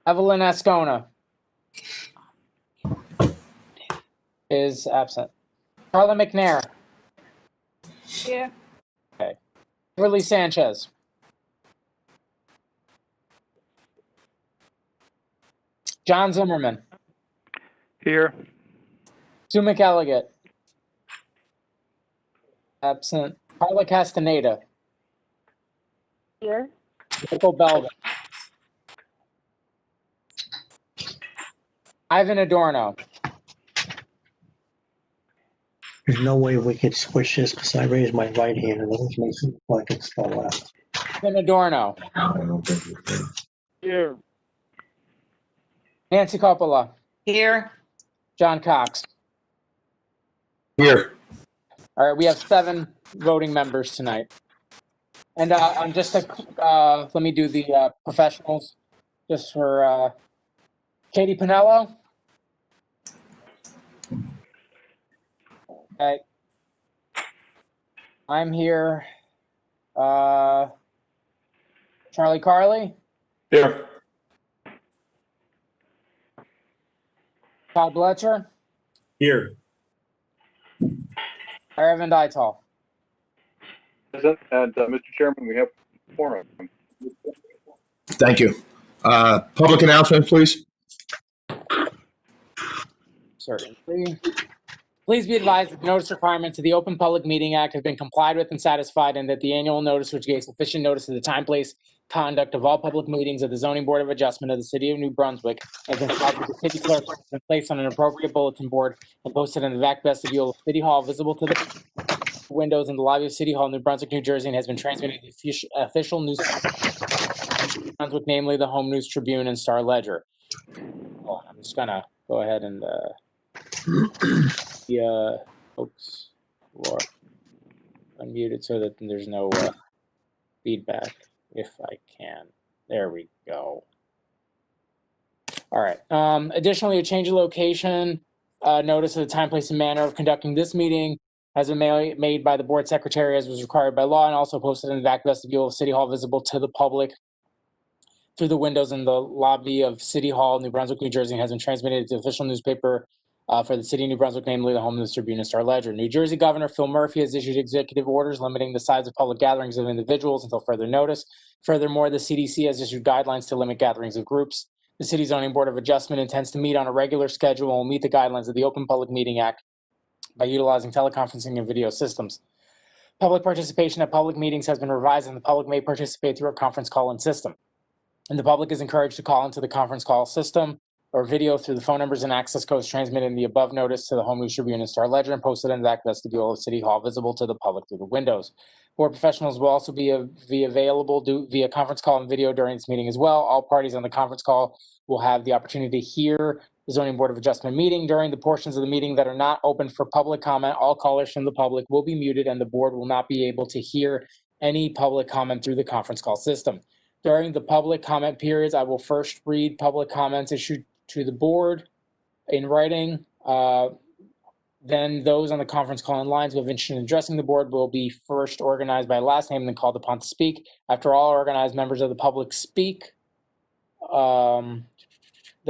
Evelyn Ascona is absent. Carla McNair. Here. Kimberly Sanchez. John Zimmerman. Here. Sue McElligott. Absent. Carla Castaneda. Here. Michael Belvin. Ivan Adorno. There's no way we could switch this because I raised my right hand and it makes it look like it's the left. Ivan Adorno. Here. Nancy Coppola. Here. John Cox. Here. All right, we have 7 voting members tonight. And I'm just let me do the professionals just for Katie Pinello. Okay. I'm here. Charlie Carley. Here. Todd Bletcher. Here. Aravind Ital. Present, and Mr. Chairman, we have quorum. Thank you. Public announcement, please. Certainly. Please be advised that the notice requirements of the Open Public Meeting Act have been complied with and satisfied, and that the annual notice, which gave sufficient notice of the time, place, conduct of all public meetings of the Zoning Board of Adjustment of the City of New Brunswick, has been filed with the city clerk and placed on an appropriate bulletin board and posted in the back vestibule of City Hall, visible to the windows in the lobby of City Hall, New Brunswick, New Jersey, and has been transmitted to the official news New Brunswick, namely the Home News Tribune and Star Ledger. Oh, I'm just gonna go ahead and folks who are unmuted so that there's no feedback, if I can. There we go. All right. Additionally, a change of location, notice of the time, place, and manner of conducting this meeting has been made by the board secretary as was required by law, and also posted in the back vestibule of City Hall, visible to the public through the windows in the lobby of City Hall, New Brunswick, New Jersey, and has been transmitted to the official newspaper for the City of New Brunswick, namely the Home News Tribune and Star Ledger. New Jersey Governor Phil Murphy has issued executive orders limiting the size of public gatherings of individuals until further notice. Furthermore, the CDC has issued guidelines to limit gatherings of groups. The City Zoning Board of Adjustment intends to meet on a regular schedule and will meet the guidelines of the Open Public Meeting Act by utilizing teleconferencing and video systems. Public participation at public meetings has been revised, and the public may participate through a conference call-in system. And the public is encouraged to call into the conference call system or video through the phone numbers and access codes transmitted in the above notice to the Home News Tribune and Star Ledger and posted in the back vestibule of City Hall, visible to the public through the windows. Board professionals will also be available via conference call and video during this meeting as well. All parties on the conference call will have the opportunity to hear the Zoning Board of Adjustment meeting. During the portions of the meeting that are not open for public comment, all callers from the public will be muted, and the board will not be able to hear any public comment through the conference call system. During the public comment periods, I will first read public comments issued to the board in writing. Then those on the conference call-in lines who have interest in addressing the board will be first organized by last name and then called upon to speak. After all organized members of the public speak, the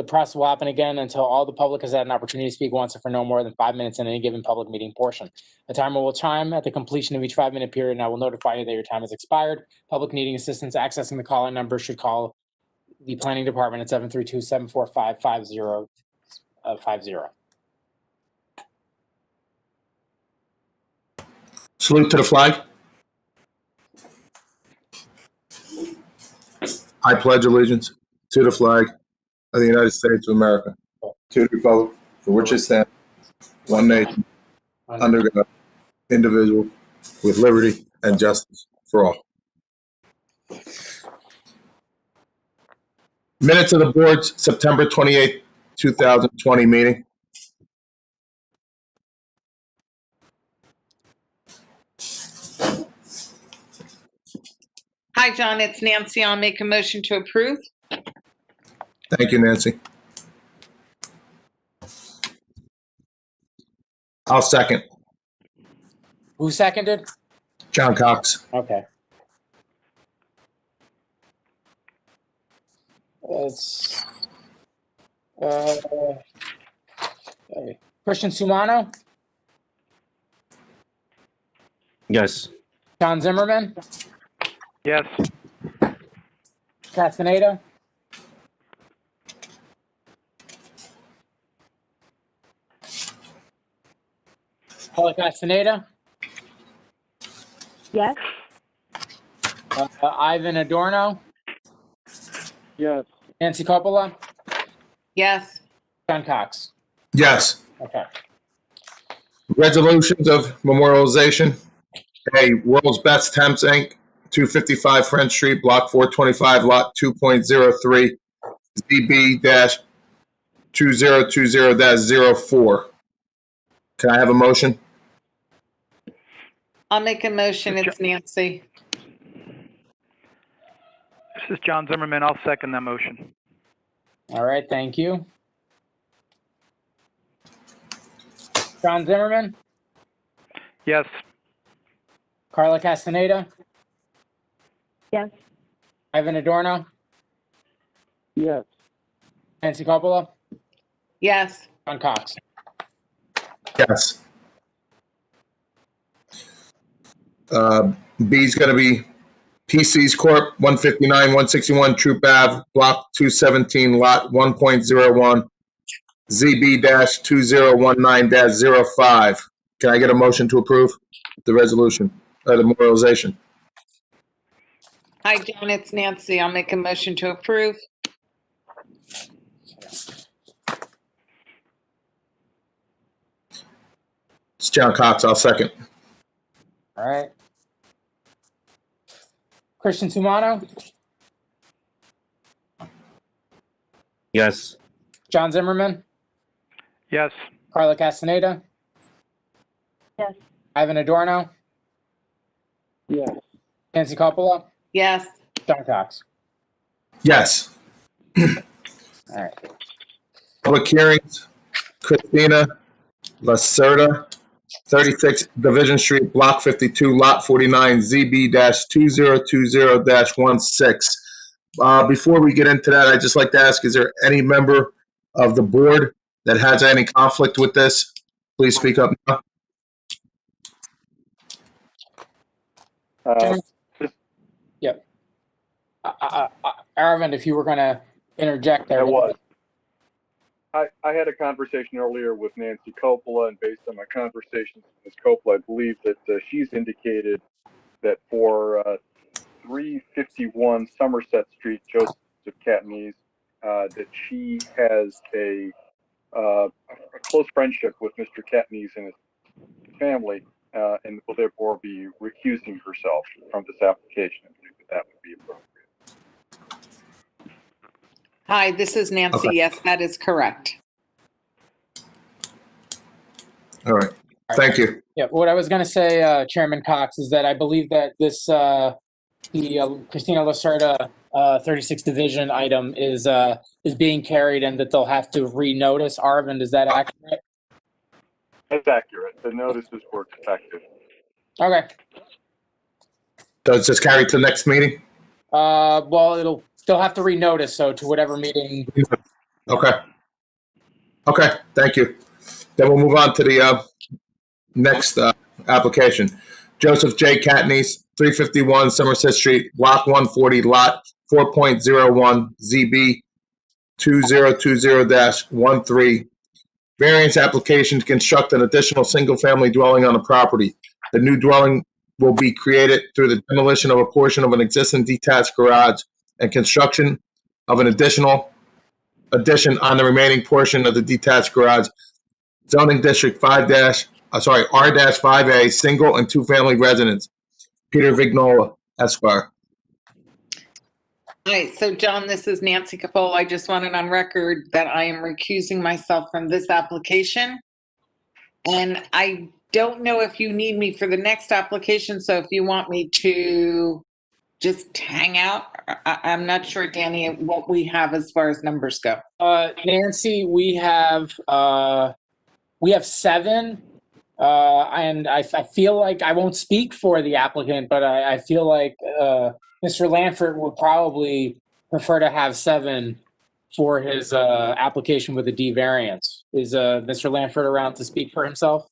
press will happen again until all the public has had an opportunity to speak once and for no more than 5 minutes in any given public meeting portion. A timer will chime at the completion of each 5-minute period, and I will notify you that your time has expired. Public needing assistance accessing the call-in number should call the planning department at 732-745-5050. Salute to the flag. I pledge allegiance to the flag of the United States of America, to the republic for which it stands, one nation, under God, indivisible, with liberty and justice for all. Minutes of the board's September 28th, 2020 meeting. Hi, John. It's Nancy. I'll make a motion to approve. Thank you, Nancy. I'll second. Who seconded? John Cox. Okay. Let's Okay. Christian Sumano, Yes. John Zimmerman, Yes. Castaneda, Paula Castaneda, Yes. Ivan Adorno, Yes. Nancy Coppola, Yes. John Cox. Yes. Okay. Resolutions of memorialization. A, World's Best Temps, Inc., 255 French Street, Block 425, Lot 2.03, ZB-2020-04. Can I have a motion? I'll make a motion. It's Nancy. This is John Zimmerman. I'll second that motion. All right, thank you. John Zimmerman, Yes. Carla Castaneda, Yes. Ivan Adorno, Yes. Nancy Coppola, Yes. John Cox. Yes. B is going to be PC's Corp., 159, 161 Troop Ave, Block 217, Lot 1.01, ZB-2019-05. Can I get a motion to approve the resolution, the memorialization? Hi, John. It's Nancy. I'll make a motion to approve. It's John Cox. I'll second. All right. Christian Sumano, Yes. John Zimmerman, Yes. Carla Castaneda, Yes. Ivan Adorno, Yes. Nancy Coppola, Yes. John Cox. Yes. All right. Public hearings. Christina Lacerda, 36 Division Street, Block 52, Lot 49, ZB-2020-16. Before we get into that, I'd just like to ask, is there any member of the board that has any conflict with this? Please speak up now. Yep. Aravind, if you were going to interject there. I was. I had a conversation earlier with Nancy Coppola, and based on my conversations with Ms. Coppola, I believe that she's indicated that for 351 Somerset Street, Joseph Catanese, that she has a close friendship with Mr. Catanese and his family, and will therefore be recusing herself from this application. I believe that would be appropriate. Hi, this is Nancy. Okay. Yes, that is correct. All right. Thank you. Yeah, what I was going to say, Chairman Cox, is that I believe that this, the Christina Lacerda 36 Division item is being carried and that they'll have to renotice. Arvind, is that accurate? That's accurate. The notices were effective. Okay. Does this carry to the next meeting? Well, they'll have to renotice, so to whatever meeting. Okay. Okay, thank you. Then we'll move on to the next application. Joseph J. Catanese, 351 Somerset Street, Block 140, Lot 4.01, ZB 2020-13. Variance application to construct an additional single-family dwelling on the property. The new dwelling will be created through the demolition of a portion of an existing detached garage and construction of an addition on the remaining portion of the detached garage. Zoning District R-5A, single and two-family residence. Peter Vignola, Esquire. All right, so John, this is Nancy Coppola. I just wanted on record that I am recusing myself from this application. And I don't know if you need me for the next application, so if you want me to just hang out, I'm not sure, Danny, what we have as far as numbers go. Nancy, we have 7. And I feel like I won't speak for the applicant, but I feel like Mr. Lanford would probably prefer to have 7 for his application with a D variance. Is Mr. Lanford around to speak for himself?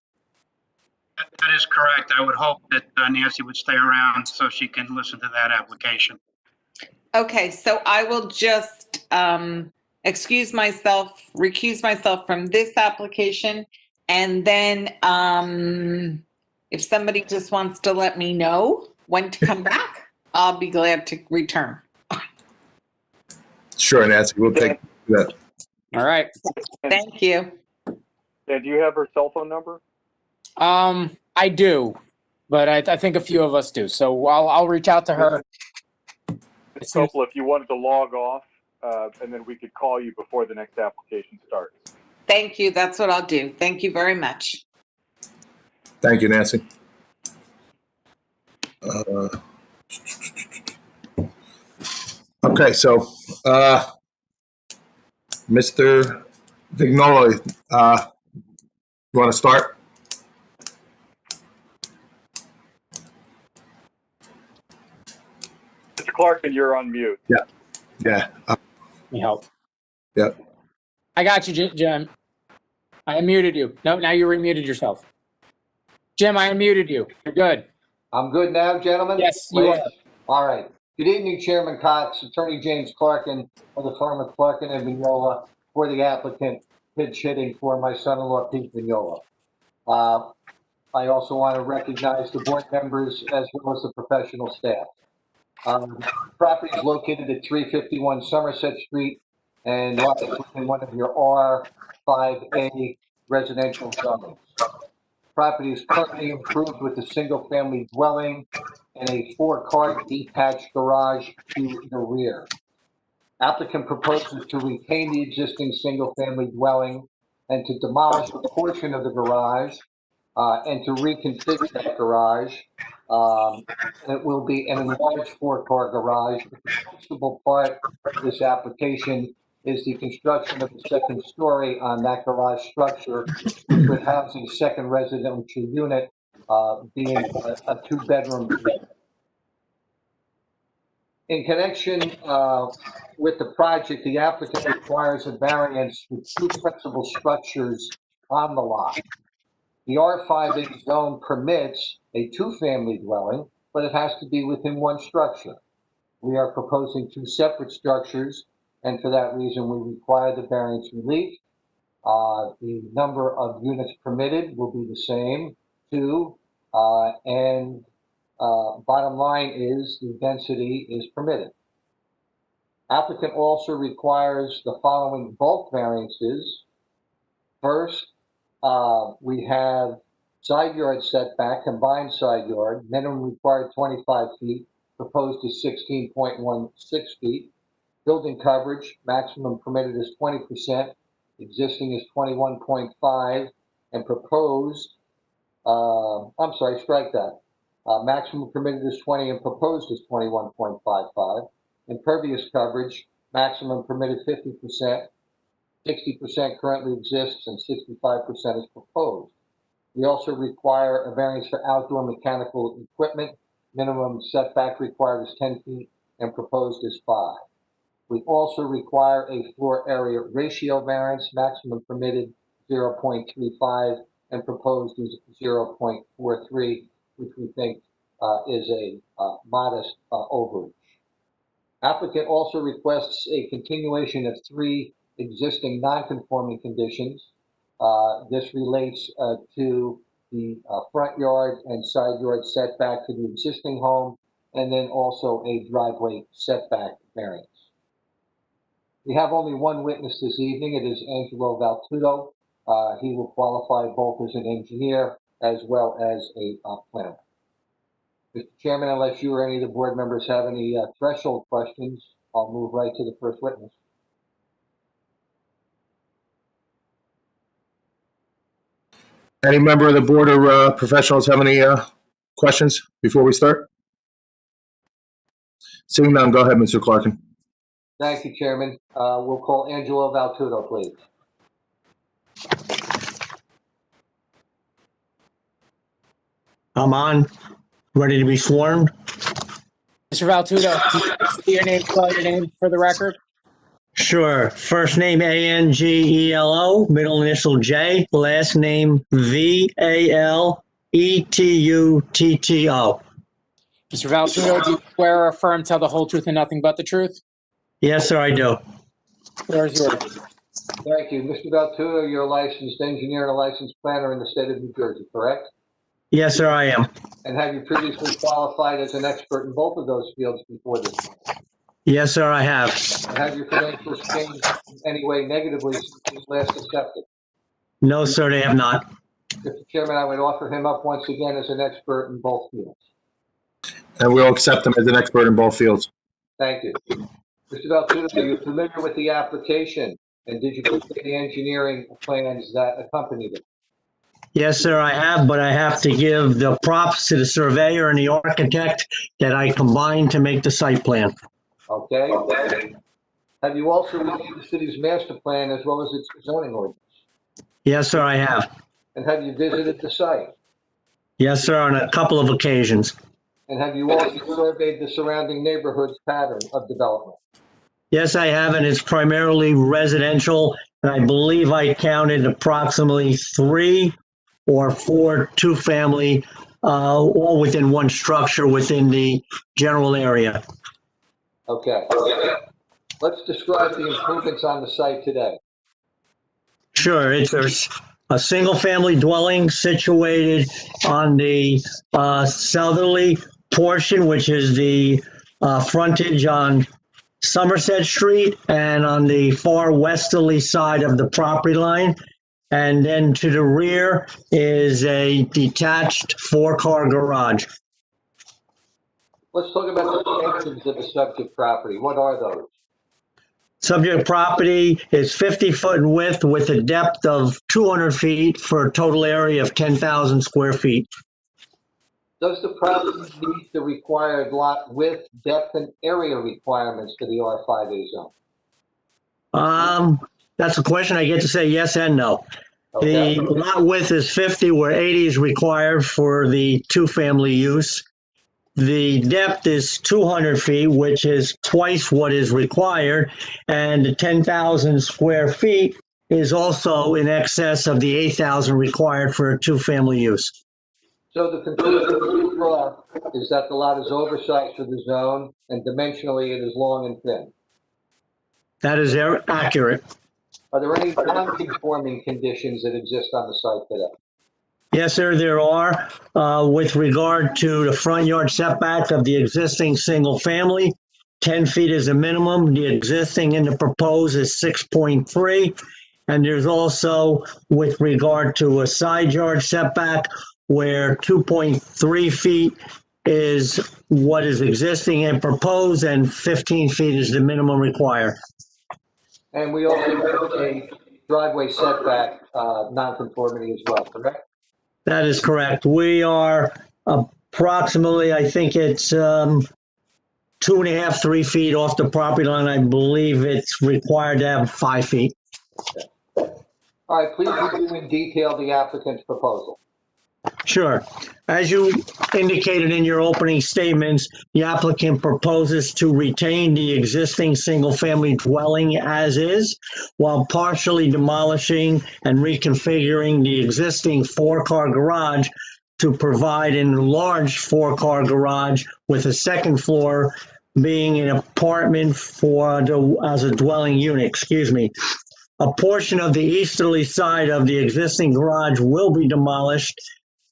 That is correct. I would hope that Nancy would stay around so she can listen to that application. Okay, so I will just recuse myself from this application. And then if somebody just wants to let me know when to come back, I'll be glad to return. Sure, Nancy, we'll take that. All right. Thank you. Dan, do you have her cell phone number? I do, but I think a few of us do. So I'll reach out to her. Ms. Coppola, if you wanted to log off, and then we could call you before the next application starts. Thank you. That's what I'll do. Thank you very much. Thank you, Nancy. Okay, so Mr. Vignoli, you want to start? Mr. Clarkin, you're on mute. Yeah. Let me help. Yep. I got you, Jim. I unmuted you. No, now you remuted yourself. Jim, I unmuted you. You're good. I'm good now, gentlemen? Yes, you are. All right. Good evening, Chairman Cox, Attorney James Clarkin of the firm of Clarkin and Vignola for the applicant, pitch hitting for my son-in-law, Pete Vignola. I also want to recognize the board members as well as the professional staff. Property is located at 351 Somerset Street and lies within one of your R5A residential zones. Property is currently improved with a single-family dwelling and a 4-car detached garage to the rear. Applicant proposes to retain the existing single-family dwelling and to demolish a portion of the garage and to reconfigure that garage. It will be an enlarged 4-car garage. The principal part of this application is the construction of a second story on that garage structure, which would house a second residential unit, being a 2-bedroom unit. In connection with the project, the applicant requires a variance for 2 principal structures on the lot. The R5A zone permits a 2-family dwelling, but it has to be within 1 structure. We are proposing 2 separate structures, and for that reason, we require the variance relief. The number of units permitted will be the same, 2, and bottom line is the density is permitted. Applicant also requires the following bulk variances. First, we have side yard setback, combined side yard, minimum required 25 feet, proposed is 16.16 feet. Building coverage, maximum permitted is 20%, existing is 21.5, and proposed, strike that. Maximum permitted is 20 and proposed is 21.55. Impervious coverage, maximum permitted 50%, 60% currently exists, and 65% is proposed. We also require a variance for outdoor mechanical equipment. Minimum setback required is 10 feet and proposed is 5. We also require a floor area ratio variance, maximum permitted 0.35 and proposed is 0.43, which we think is a modest overreach. Applicant also requests a continuation of 3 existing non-conforming conditions. This relates to the front yard and side yard setback to the existing home, and then also a driveway setback variance. We have only 1 witness this evening. It is Angelo Valtudo. He will qualify both as an engineer as well as a planner. Mr. Chairman, unless you or any of the board members have any threshold questions, I'll move right to the first witness. Any member of the board or professionals have any questions before we start? Seeing none, go ahead, Mr. Clarkin. Thank you, Chairman. We'll call Angelo Valtudo, please. I'm on, ready to be sworn. Mr. Valtudo, your name, spell your name for the record. Sure. First name Angelo, middle initial J, last name Valetutto. Mr. Valtudo, do you swear or affirm tell the whole truth and nothing but the truth? Yes, sir, I do. Floor is yours. Thank you. Mr. Valtudo, you're a licensed engineer and a licensed planner in the state of New Jersey, correct? Yes, sir, I am. And have you previously qualified as an expert in both of those fields before this? Yes, sir, I have. And have your credentials changed in any way negatively since you last accepted? No, sir, they have not. Mr. Chairman, I would offer him up once again as an expert in both fields. And we'll accept him as an expert in both fields. Thank you. Mr. Valtudo, are you familiar with the application? And did you complete the engineering plans that accompanied it? Yes, sir, I have, but I have to give the props to the surveyor and the architect that I combined to make the site plan. Okay. Have you also reviewed the city's master plan as well as its zoning ordinance? Yes, sir, I have. And have you visited the site? Yes, sir, on a couple of occasions. And have you also surveyed the surrounding neighborhood's pattern of development? Yes, I have, and it's primarily residential. And I believe I counted approximately 3 or 4 two-family, all within one structure within the general area. Okay. Let's describe the improvements on the site today. Sure, there's a single-family dwelling situated on the southerly portion, which is the frontage on Somerset Street, and on the far westerly side of the property line. And then to the rear is a detached 4-car garage. Let's talk about the dimensions of the subject property. What are those? Subject property is 50 foot in width with a depth of 200 feet for a total area of 10,000 square feet. Does the property meet the required lot width, depth, and area requirements for the R5A zone? That's a question I get to say yes and no. Okay. The lot width is 50, where 80 is required for the two-family use. The depth is 200 feet, which is twice what is required, and the 10,000 square feet is also in excess of the 8,000 required for a two-family use. So the conclusion we draw is that the lot is oversized for the zone, and dimensionally it is long and thin. That is accurate. Are there any non-conforming conditions that exist on the site today? Yes, sir, there are. With regard to the front yard setback of the existing single family, 10 feet is a minimum. The existing and the proposed is 6.3. And there's also, with regard to a side yard setback, where 2.3 feet is what is existing and proposed, and 15 feet is the minimum required. And we also have a driveway setback nonconformity as well, correct? That is correct. We are approximately, I think it's 2.5, 3 feet off the property line. I believe it's required to have 5 feet. All right, please review in detail the applicant's proposal. Sure. As you indicated in your opening statements, the applicant proposes to retain the existing single-family dwelling as is, while partially demolishing and reconfiguring the existing 4-car garage to provide an enlarged 4-car garage with a second floor being an apartment as a dwelling unit, A portion of the easterly side of the existing garage will be demolished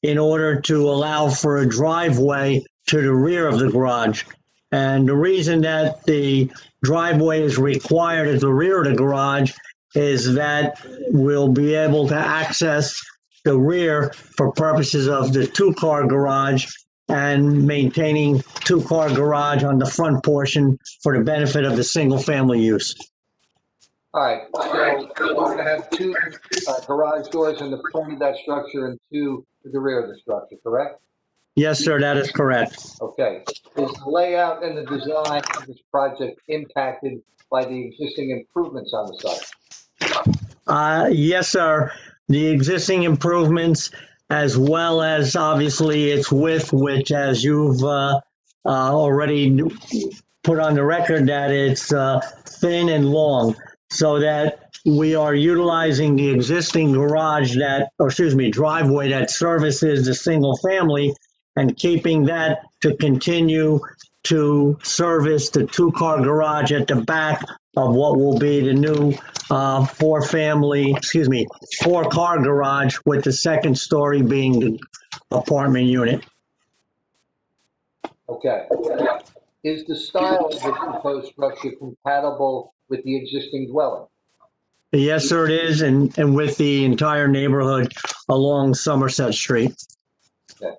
in order to allow for a driveway to the rear of the garage. And the reason that the driveway is required at the rear of the garage is that we'll be able to access the rear for purposes of the 2-car garage and maintaining 2-car garage on the front portion for the benefit of the single-family use. All right, so we're going to have 2 garage doors in the front of that structure and 2 to the rear of the structure, correct? Yes, sir, that is correct. Okay. Is the layout and the design of this project impacted by the existing improvements on the site? Yes, sir. The existing improvements, as well as obviously its width, which as you've already put on the record that it's thin and long, so that we are utilizing the existing driveway that services the single family and keeping that to continue to service the two-car garage at the back of what will be the new four-car garage, with the second story being the apartment unit. Okay. Is the style of the proposed structure compatible with the existing dwelling? Yes, sir, it is, and with the entire neighborhood along Somerset Street. Okay.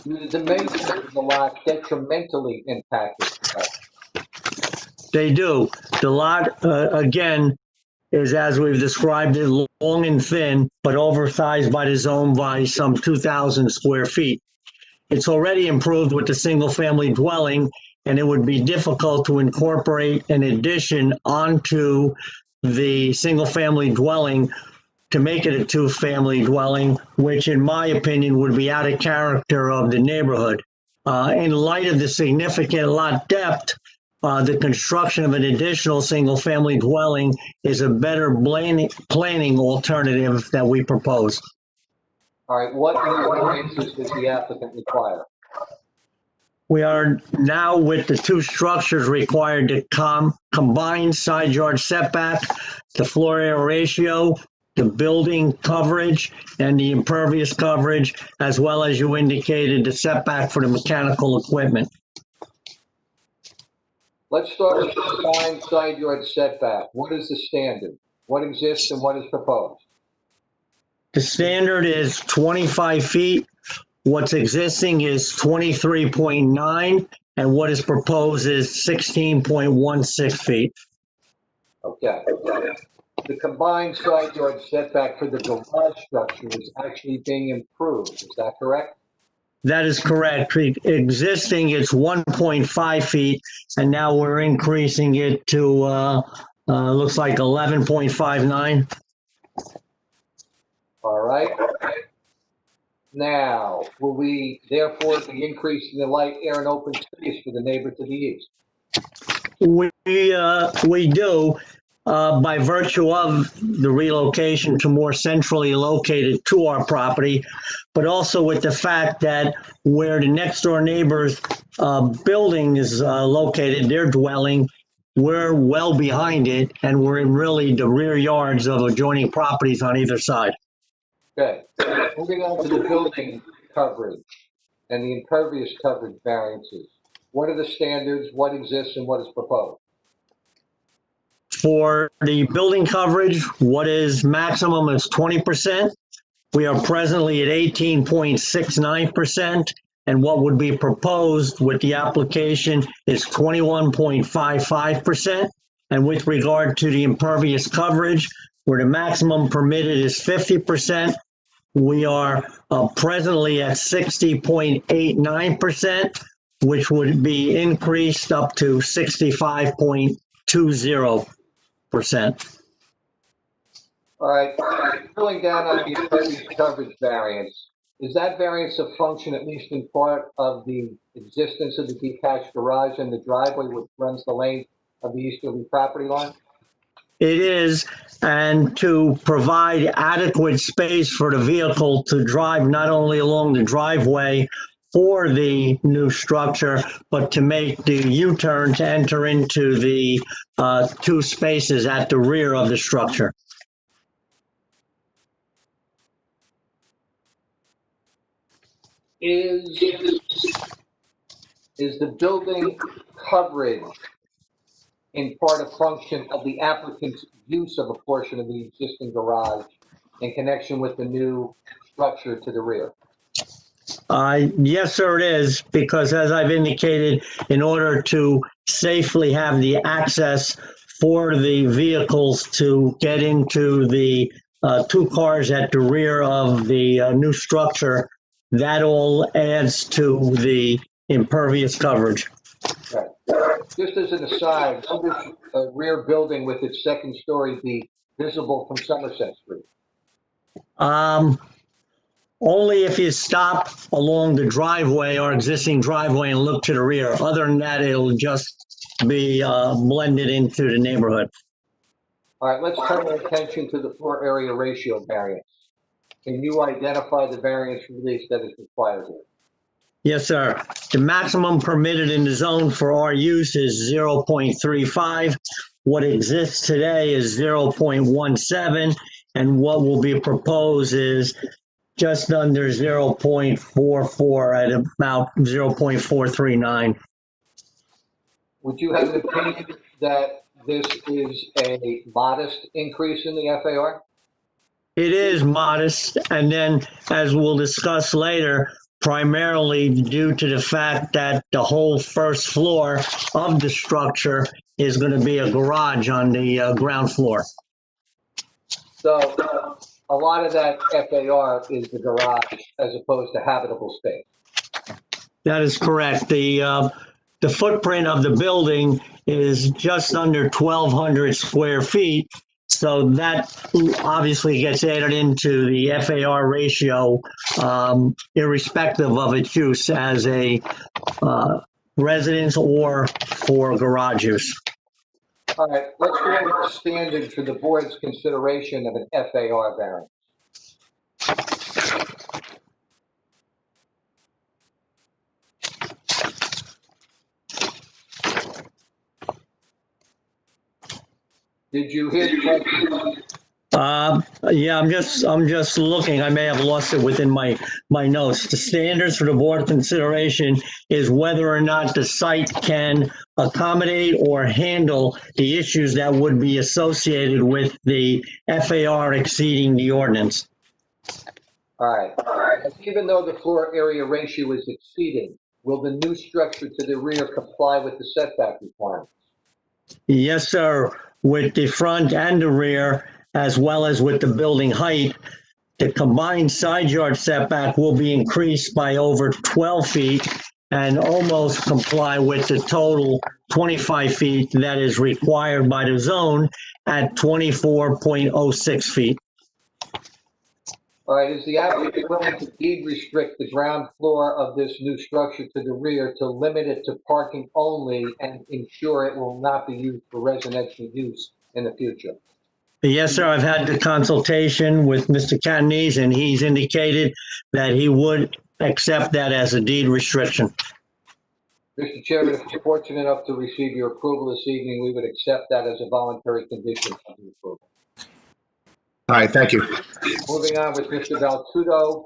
Do the dimensions of the lot detrimentally impact this development? They do. The lot, again, is, as we've described it, long and thin, but oversized by the zone by some 2,000 square feet. It's already improved with the single-family dwelling, and it would be difficult to incorporate an addition onto the single-family dwelling to make it a two-family dwelling, which in my opinion would be out of character of the neighborhood. In light of the significant lot depth, the construction of an additional single-family dwelling is a better planning alternative that we propose. All right, what new variances does the applicant require? We are now with the two structures required to combine side yard setback, the floor area ratio, the building coverage, and the impervious coverage, as well as you indicated, the setback for the mechanical equipment. Let's start with the combined side yard setback. What is the standard? What exists and what is proposed? The standard is 25 feet. What's existing is 23.9, and what is proposed is 16.16 feet. Okay. The combined side yard setback for the garage structure is actually being improved. Is that correct? That is correct. Existing, it's 1.5 feet, and now we're increasing it to, looks like 11.59. All right. Now, will we therefore be increasing the light, air, and open space for the neighbor to the east? We do, by virtue of the relocation to more centrally located to our property, but also with the fact that where the next door neighbor's building is located, their dwelling, we're well behind it, and we're in really the rear yards of adjoining properties on either side. Okay. Moving on to the building coverage and the impervious coverage variances. What are the standards, what exists, and what is proposed? For the building coverage, what is maximum is 20%. We are presently at 18.69%, and what would be proposed with the application is 21.55%. And with regard to the impervious coverage, where the maximum permitted is 50%, we are presently at 60.89%, which would be increased up to 65.20%. All right, drilling down on the impervious coverage variance, is that variance a function, at least in part, of the existence of the detached garage and the driveway which runs the length of the easterly property line? It is, and to provide adequate space for the vehicle to drive not only along the driveway for the new structure, but to make the U-turn to enter into the two spaces at the rear of the structure. Is the building coverage in part a function of the applicant's use of a portion of the existing garage in connection with the new structure to the rear? Yes, sir, it is, because as I've indicated, in order to safely have the access for the vehicles to get into the two cars at the rear of the new structure, that all adds to the impervious coverage. Right. Just as an aside, will this rear building with its second story be visible from Somerset Street? Only if you stop along the driveway or existing driveway and look to the rear. Other than that, it'll just be blended into the neighborhood. All right, let's turn our attention to the floor area ratio variance. Can you identify the variance release that is required here? Yes, sir. The maximum permitted in the zone for our use is 0.35. What exists today is 0.17, and what will be proposed is just under 0.44 at about 0.439. Would you have an opinion that this is a modest increase in the FAR? It is modest, and then, as we'll discuss later, primarily due to the fact that the whole first floor of the structure is going to be a garage on the ground floor. So a lot of that FAR is the garage as opposed to habitable space. That is correct. The footprint of the building is just under 1,200 square feet. So that obviously gets added into the FAR ratio, irrespective of its use as a residence or for garage use. All right, let's go over the standard for the board's consideration of an FAR variance. Did you hear the question? Yeah, I'm just looking. I may have lost it within my notes. The standards for the board consideration is whether or not the site can accommodate or handle the issues that would be associated with the FAR exceeding the ordinance. All right. Even though the floor area ratio is exceeding, will the new structure to the rear comply with the setback requirements? Yes, sir. With the front and the rear, as well as with the building height, the combined side yard setback will be increased by over 12 feet and almost comply with the total 25 feet that is required by the zone at 24.06 feet. All right, is the applicant willing to deed restrict the ground floor of this new structure to the rear to limit it to parking only and ensure it will not be used for residential use in the future? Yes, sir. I've had the consultation with Mr. Catanese, and he's indicated that he would accept that as a deed restriction. Mr. Chairman, if you're fortunate enough to receive your approval this evening, we would accept that as a voluntary condition of the approval. All right, thank you. Moving on with Mr. Valtudo,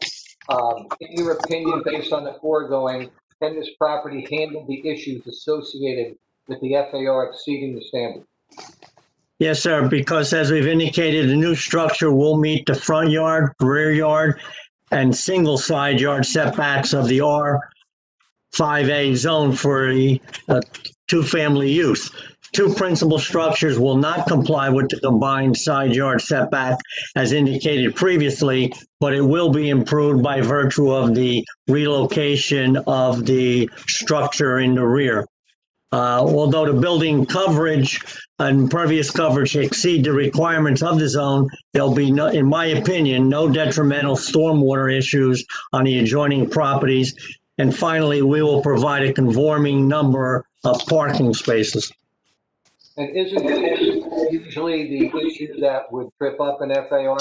in your opinion, based on the foregoing, can this property handle the issues associated with the FAR exceeding the standard? Yes, sir, because as we've indicated, the new structure will meet the front yard, rear yard, and single side yard setbacks of the R5A zone for the two-family use. Two principal structures will not comply with the combined side yard setback as indicated previously, but it will be improved by virtue of the relocation of the structure in the rear. Although the building coverage and impervious coverage exceed the requirements of the zone, there'll be, no, in my opinion, no detrimental stormwater issues on the adjoining properties. And finally, we will provide a conforming number of parking spaces. And isn't it usually the issue that would trip up an FAR?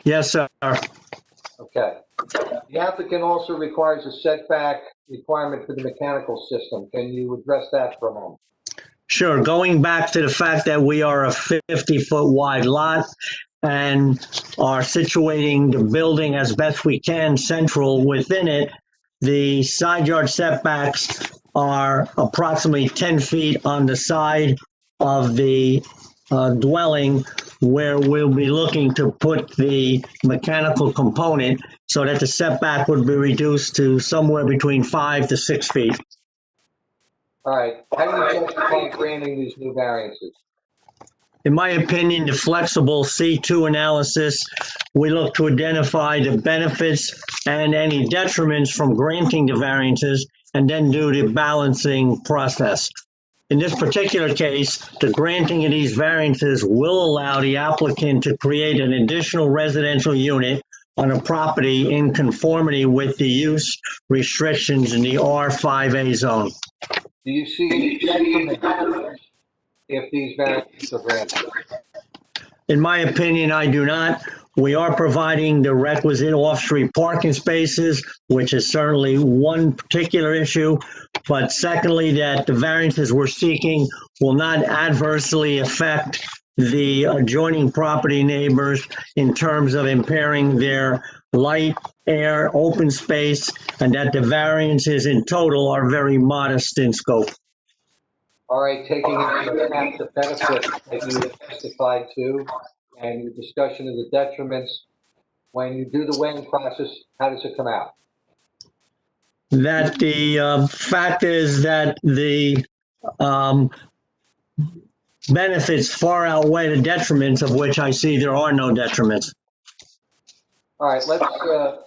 Yes, sir. Okay. The applicant also requires a setback requirement for the mechanical system. Can you address that for a moment? Sure. Going back to the fact that we are a 50-foot wide lot and are situating the building as best we can central within it, the side yard setbacks are approximately 10 feet on the side of the dwelling where we'll be looking to put the mechanical component so that the setback would be reduced to somewhere between 5 to 6 feet. All right. How do you justify granting these new variances? In my opinion, the flexible C2 analysis, we look to identify the benefits and any detriments from granting the variances and then do the balancing process. In this particular case, the granting of these variances will allow the applicant to create an additional residential unit on a property in conformity with the use restrictions in the R5A zone. Do you see any detriment if these variances are granted? In my opinion, I do not. We are providing the requisite off-street parking spaces, which is certainly one particular issue. But secondly, that the variances we're seeking will not adversely affect the adjoining property neighbors in terms of impairing their light, air, open space, and that the variances in total are very modest in scope. All right, taking into account the benefits that you testified to and your discussion of the detriments, when you do the weighing process, how does it come out? That the fact is that the benefits far outweigh the detriments, of which I see there are no detriments. All right, let's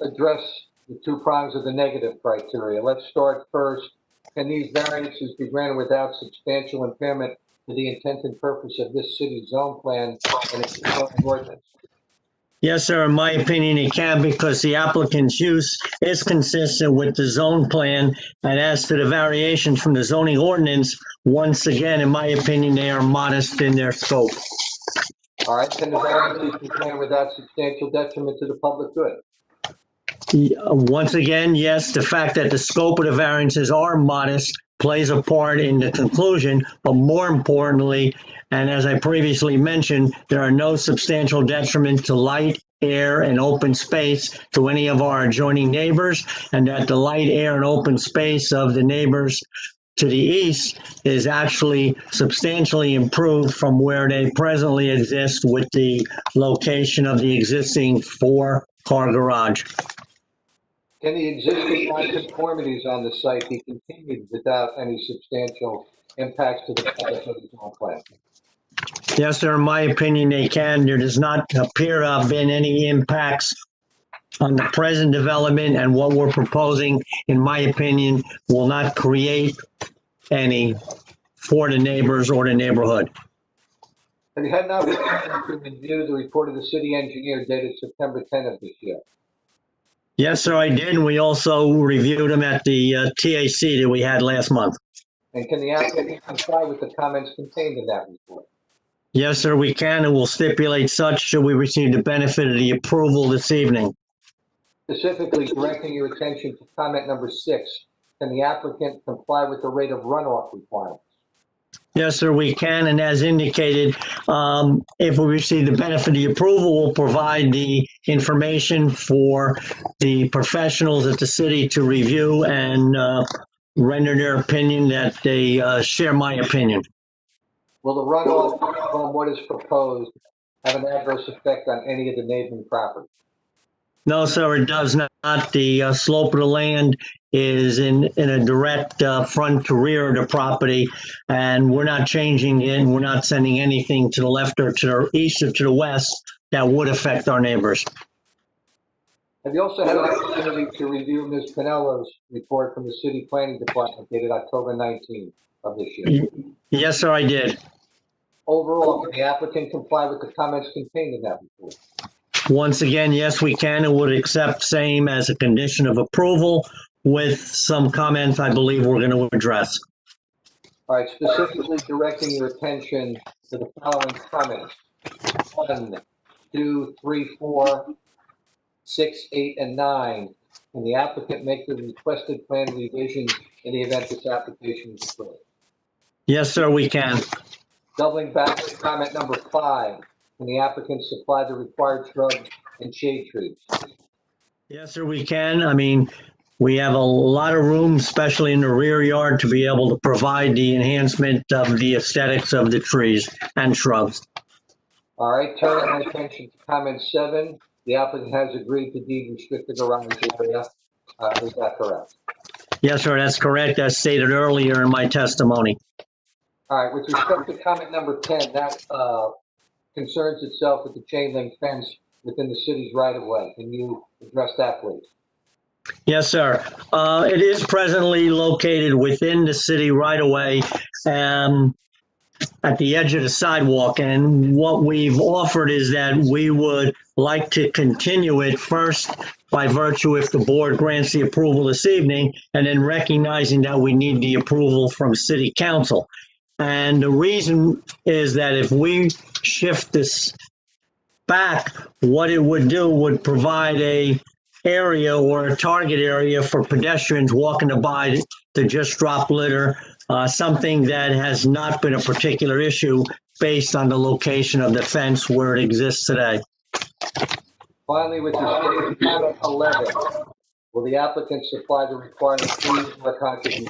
address the two prongs of the negative criteria. Let's start first. Can these variances be granted without substantial impairment to the intent and purpose of this city's zone plan and its zoning ordinance? Yes, sir. In my opinion, it can because the applicant's use is consistent with the zone plan. And as to the variations from the zoning ordinance, once again, in my opinion, they are modest in their scope. All right, can the variances be granted without substantial detriment to the public good? Once again, yes, the fact that the scope of the variances are modest plays a part in the conclusion, but more importantly, and as I previously mentioned, there are no substantial detriment to light, air, and open space to any of our adjoining neighbors, and that the light, air, and open space of the neighbors to the east is actually substantially improved from where they presently exist with the location of the existing four-car garage. Can the existing nonconformities on the site be continued without any substantial impacts to the public of the zone plan? Yes, sir. In my opinion, they can. There does not appear to have been any impacts on the present development, and what we're proposing, in my opinion, will not create any for the neighbors or the neighborhood. Have you had an opportunity to review the report of the city engineer dated September 10 of this year? Yes, sir, I did. And we also reviewed them at the TAC that we had last month. And can the applicant comply with the comments contained in that report? Yes, sir, we can, and we'll stipulate such should we receive the benefit of the approval this evening. Specifically directing your attention to comment number 6, can the applicant comply with the rate of runoff requirements? Yes, sir, we can, and as indicated, if we receive the benefit of the approval, we'll provide the information for the professionals at the city to review and render their opinion that they share my opinion. Will the runoff from what is proposed have an adverse effect on any of the neighboring property? No, sir, it does not. The slope of the land is in a direct front to rear of the property, and we're not changing it. We're not sending anything to the left or to the east or to the west that would affect our neighbors. Have you also had an opportunity to review Ms. Pinello's report from the City Planning Department dated October 19 of this year? Yes, sir, I did. Overall, can the applicant comply with the comments contained in that report? Once again, yes, we can and would accept same as a condition of approval with some comments I believe we're going to address. All right, specifically directing your attention to the following comments. 1, 2, 3, 4, 6, 8, and 9. Can the applicant make the requested plan revision in the event this application is approved? Yes, sir, we can. Doubling back to comment number 5, can the applicant supply the required shrubs and shade trees? Yes, sir, we can. I mean, we have a lot of room, especially in the rear yard, to be able to provide the enhancement of the aesthetics of the trees and shrubs. All right, turning our attention to comment 7, the applicant has agreed to deed restrict the garage area. Is that correct? Yes, sir, that's correct, as stated earlier in my testimony. All right, with respect to comment number 10, that concerns itself with the chain link fence within the city's right-of-way. Can you address that, please? Yes, sir. It is presently located within the city right-of-way. at the edge of the sidewalk. And what we've offered is that we would like to continue it first by virtue if the board grants the approval this evening, and then recognizing that we need the approval from city council. And the reason is that if we shift this back, what it would do would provide a area or a target area for pedestrians walking by to just drop litter, something that has not been a particular issue based on the location of the fence where it exists today. Finally, with respect to comment 11, will the applicant supply the required trees or contribution?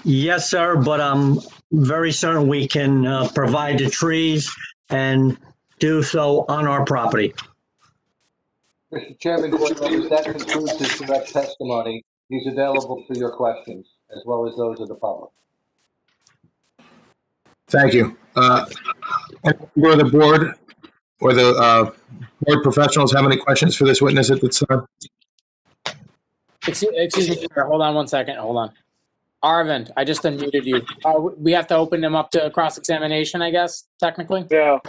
Yes, sir, but I'm very certain we can provide the trees and do so on our property. Mr. Chairman, board members, that concludes his direct testimony. He's available for your questions, as well as those of the public. Thank you. Any member of the board or the board professionals have any questions for this witness at this time? Excuse me, sir. Hold on one second. Hold on. Arvind, I just unmuted you. We have to open them up to cross-examination, I guess, technically? No,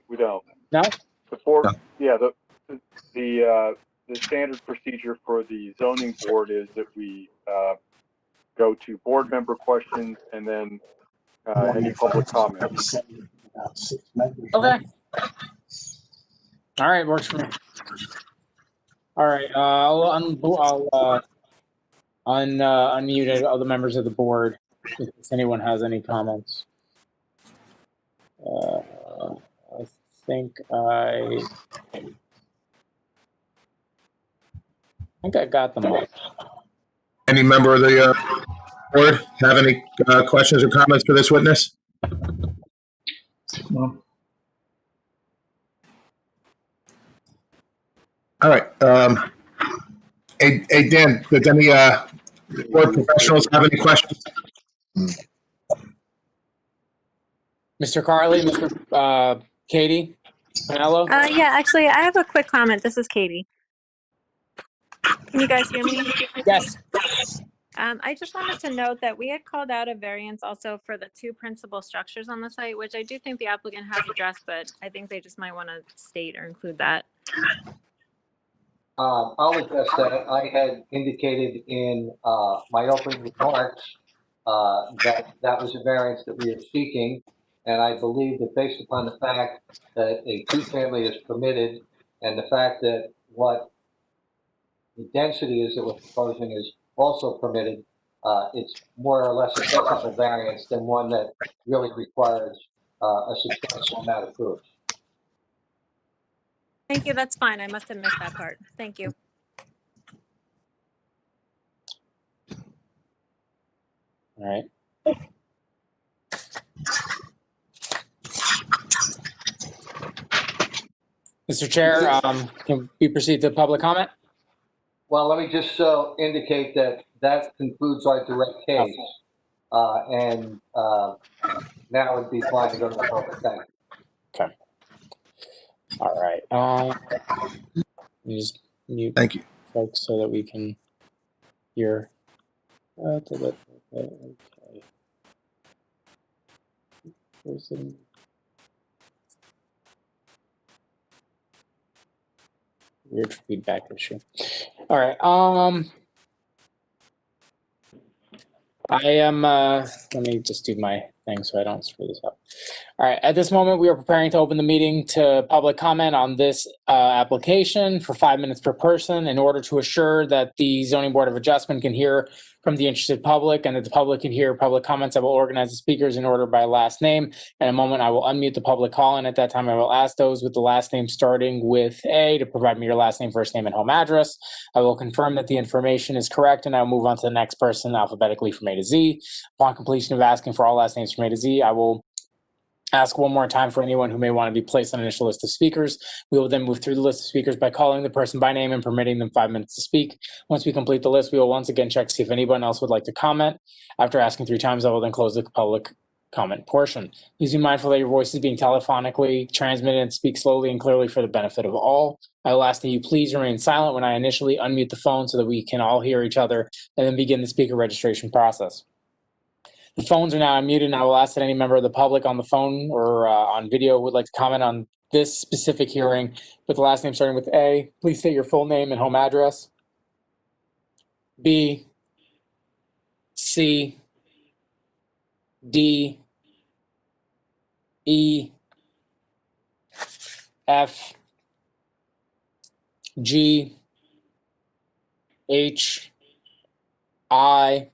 we don't. No? The board, No. yeah, the standard procedure for the zoning board is that we go to board member questions and then any public comments. Okay. All right, works for me. All right, I'll unmute other members of the board if anyone has any comments. I think I got them all. Any member of the board have any questions or comments for this witness? No. All right. Hey, Dan, does any board professionals have any questions? Mr. Carley, Mr. Katie, Pinello? Yeah, actually, I have a quick comment. This is Katie. Can you guys hear me? Yes. I just wanted to note that we had called out a variance also for the two principal structures on the site, which I do think the applicant has addressed, but I think they just might want to state or include that. I'll address that. I had indicated in my opening remarks that was a variance that we are seeking, and I believe that based upon the fact that a two-family is permitted and the fact that what the density is that we're proposing is also permitted, it's more or less a technical variance than one that really requires a substantial amount of proof. Thank you. That's fine. I must have missed that part. Thank you. All right. Mr. Chair, can we proceed to public comment? Well, let me just indicate that concludes our direct case. And now would be fine to go to the public. Thank you. Okay. All right. Just mute Thank you. folks so that we can hear. Okay. Weird feedback issue. All right. I am, let me just do my thing so I don't screw this up. All right, at this moment, we are preparing to open the meeting to public comment on this application for 5 minutes per person in order to assure that the Zoning Board of Adjustment can hear from the interested public and that the public can hear public comments. I will organize the speakers in order by last name. In a moment, I will unmute the public call, and at that time, I will ask those with the last name starting with A to provide me your last name, first name, and home address. I will confirm that the information is correct, and I will move on to the next person alphabetically from A to Z. Upon completion of asking for all last names from A to Z, I will ask one more time for anyone who may want to be placed on an initial list of speakers. We will then move through the list of speakers by calling the person by name and permitting them 5 minutes to speak. Once we complete the list, we will once again check to see if anyone else would like to comment. After asking 3 times, I will then close the public comment portion. Please be mindful that your voice is being telephonically transmitted and speak slowly and clearly for the benefit of all. I will ask that you please remain silent when I initially unmute the phone so that we can all hear each other and then begin the speaker registration process. The phones are now unmuted, and I will ask that any member of the public on the phone or on video would like to comment on this specific hearing with the last name starting with A. Please state your full name and home address. B, C, D, E, F, G, H, I,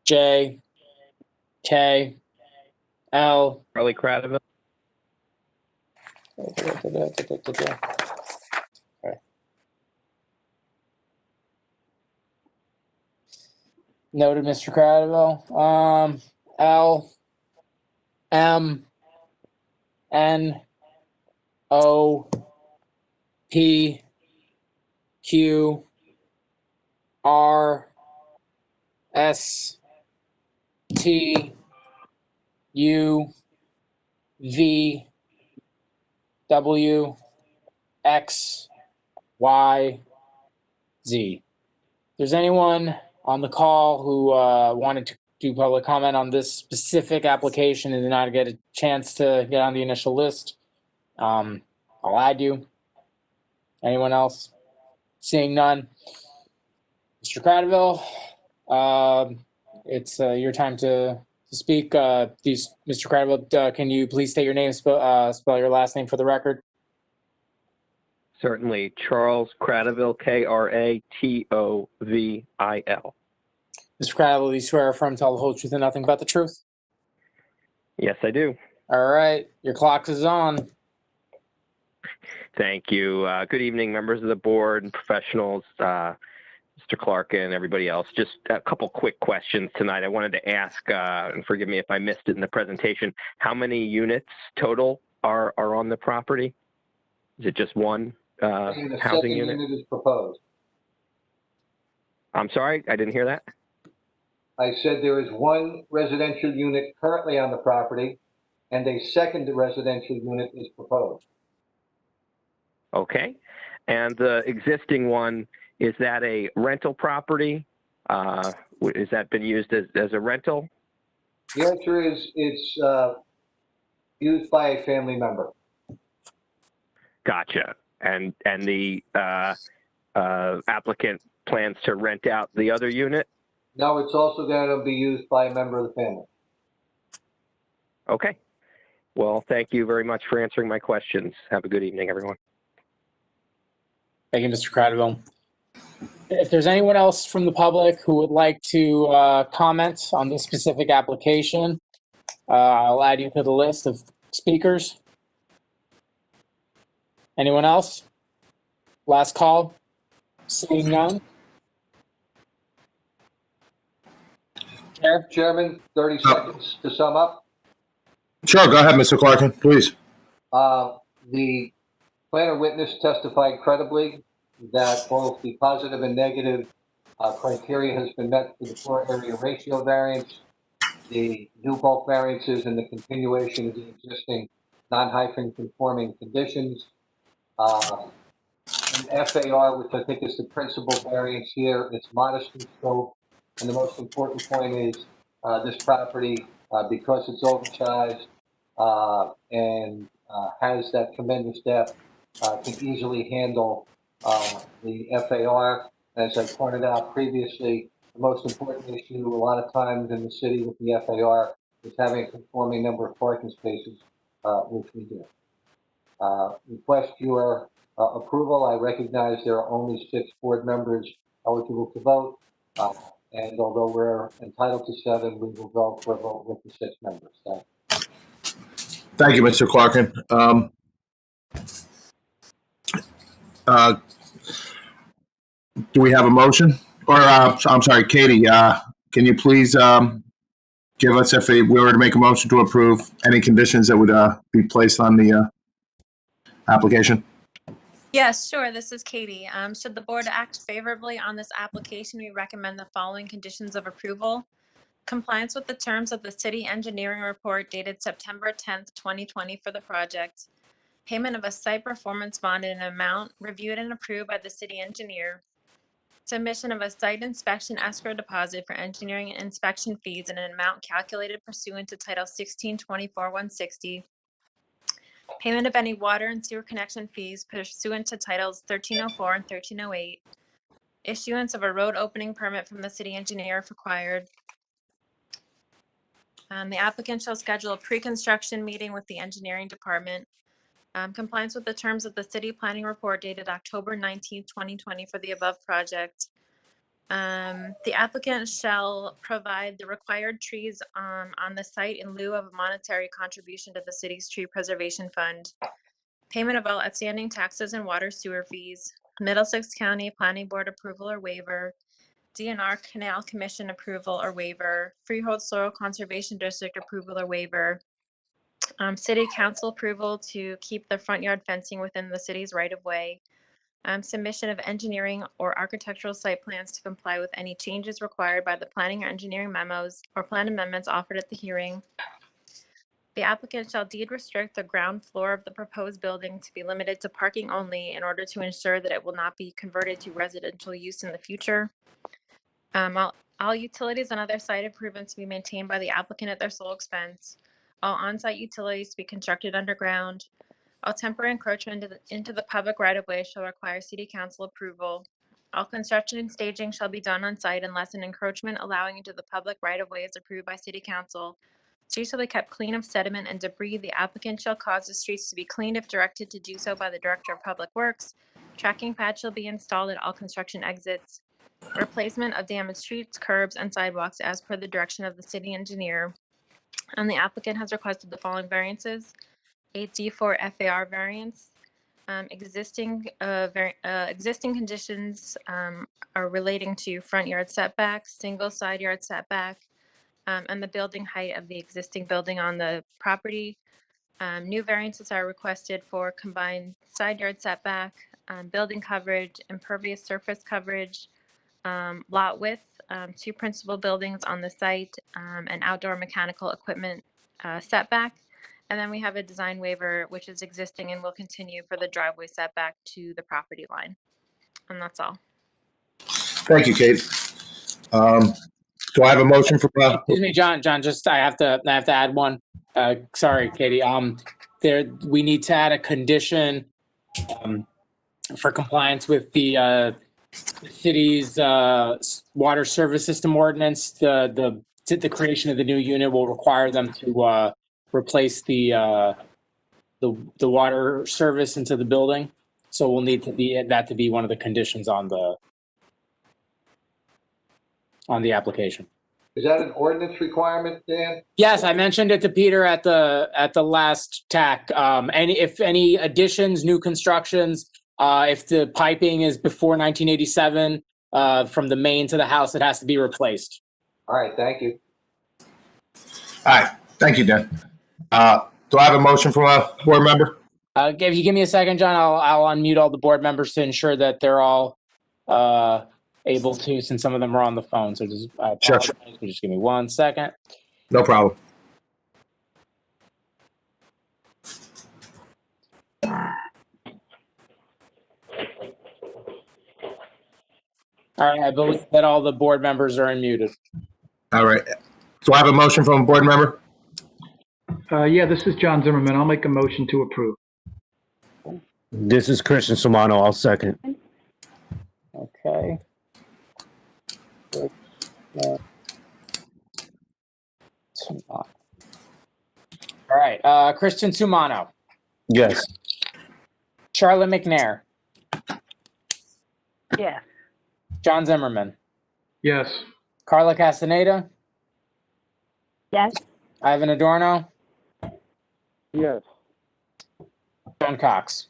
J, K, L. Charlie Cradaville. Okay. Noted, Mr. Cradaville. L, M, N, O, P, Q, R, S, T, U, V, W, X, Y, Z. If there's anyone on the call who wanted to do public comment on this specific application and did not get a chance to get on the initial list, I'll add you. Anyone else? Seeing none. Mr. Cradaville, it's your time to speak. Mr. Cradaville, can you please state your name, spell your last name for the record? Certainly. Charles Cradaville, Kratovil. Mr. Cradaville, do you swear or affirm to tell the whole truth and nothing but the truth? Yes, I do. All right, your clock is on. Thank you. Good evening, members of the board and professionals, Mr. Clark and everybody else. Just a couple quick questions tonight. I wanted to ask, and forgive me if I missed it in the presentation, how many units total are on the property? Is it just one The housing second unit? unit is proposed. I'm sorry, I didn't hear that. I said there is one residential unit currently on the property, and a second residential unit is proposed. Okay. And the existing one, is that a rental property? Has that been used as a rental? The answer is it's used by a family member. Gotcha. And the applicant plans to rent out the other unit? No, it's also going to be used by a member of the family. Okay. Well, thank you very much for answering my questions. Have a good evening, everyone. Thank you, Mr. Cradaville. If there's anyone else from the public who would like to comment on this specific application, I'll add you to the list of speakers. Anyone else? Last call. Seeing none. Chair? Chairman, 30 seconds to sum up. Sure, go ahead, Mr. Clarkin, please. The planner witness testified credibly that both the positive and negative criteria has been met for the floor area ratio variance, the new bulk variances, and the continuation of the existing non-hyphen conforming conditions. An FAR, which I think is the principal variance here, it's modest in scope, and the most important point is this property, because it's oversized and has that tremendous depth, can easily handle the FAR. As I pointed out previously, the most important issue a lot of times in the city with the FAR is having a conforming number of parking spaces, which we do. Request your approval. I recognize there are only 6 board members eligible to vote. And although we're entitled to 7, we will go for a vote with the 6 members. Thank you, Mr. Clarkin. Do we have a motion? Or, I'm sorry, Katie, can you please give us, if we were to make a motion to approve, any conditions that would be placed on the application? Yes, sure. This is Katie. Should the board act favorably on this application, we recommend the following conditions of approval. Compliance with the terms of the city engineering report dated September 10th, 2020 for the project. Payment of a site performance bond in an amount reviewed and approved by the city engineer. Submission of a site inspection escrow deposit for engineering and inspection fees in an amount calculated pursuant to Title 1624-160. Payment of any water and sewer connection fees pursuant to Titles 1304 and 1308. Issuance of a road opening permit from the city engineer if required. The applicant shall schedule a pre-construction meeting with the engineering department. Compliance with the terms of the city planning report dated October 19th, 2020 for the above project. The applicant shall provide the required trees on the site in lieu of a monetary contribution to the city's tree preservation fund. Payment of all outstanding taxes and water sewer fees. Middlesex County Planning Board approval or waiver. DNR Canal Commission approval or waiver. Freehold Soil Conservation District approval or waiver. City Council approval to keep the front yard fencing within the city's right-of-way. Submission of engineering or architectural site plans to comply with any changes required by the planning or engineering memos or plan amendments offered at the hearing. The applicant shall deed restrict the ground floor of the proposed building to be limited to parking only in order to ensure that it will not be converted to residential use in the future. All utilities and other site improvements to be maintained by the applicant at their sole expense. All on-site utilities to be constructed underground. All temporary encroachment into the public right-of-way shall require city council approval. All construction and staging shall be done on site unless an encroachment allowing into the public right-of-way is approved by city council. Streets shall be kept clean of sediment and debris. The applicant shall cause the streets to be cleaned if directed to do so by the Director of Public Works. Tracking pads shall be installed at all construction exits. Replacement of damaged streets, curbs, and sidewalks as per the direction of the city engineer. And the applicant has requested the following variances. 8D4 FAR variance. Existing conditions are relating to front yard setback, single side yard setback, and the building height of the existing building on the property. New variances are requested for combined side yard setback, building coverage, impervious surface coverage, lot width, 2 principal buildings on the site, and outdoor mechanical equipment setback. And then we have a design waiver, which is existing and will continue for the driveway setback to the property line. And that's all. Thank you, Kate. Do I have a motion for, Excuse me, John, just, I have to add one. Sorry, Katie. We need to add a condition for compliance with the city's water service system ordinance. The creation of the new unit will require them to replace the water service into the building. So we'll need that to be one of the conditions on the application. Is that an ordinance requirement, Dan? Yes, I mentioned it to Peter at the last TAC. If any additions, new constructions, if the piping is before 1987, from the main to the house, it has to be replaced. All right, thank you. all right, thank you, Dan. Do I have a motion from a board member? If you give me a second, John, I'll unmute all the board members to ensure that they're all able to, since some of them are on the phone. So just, I apologize, but just give me 1 second. No problem. All right, I believe that all the board members are unmuted. All right. Do I have a motion from a board member? Yeah, this is John Zimmerman. I'll make a motion to approve. This is Christian Somano. I'll second. Okay. All right, Christian Sumano, Yes. Charlotte McNair, Yes. John Zimmerman, Yes. Carla Castaneda, Yes. Ivan Adorno, Yes. John Cox.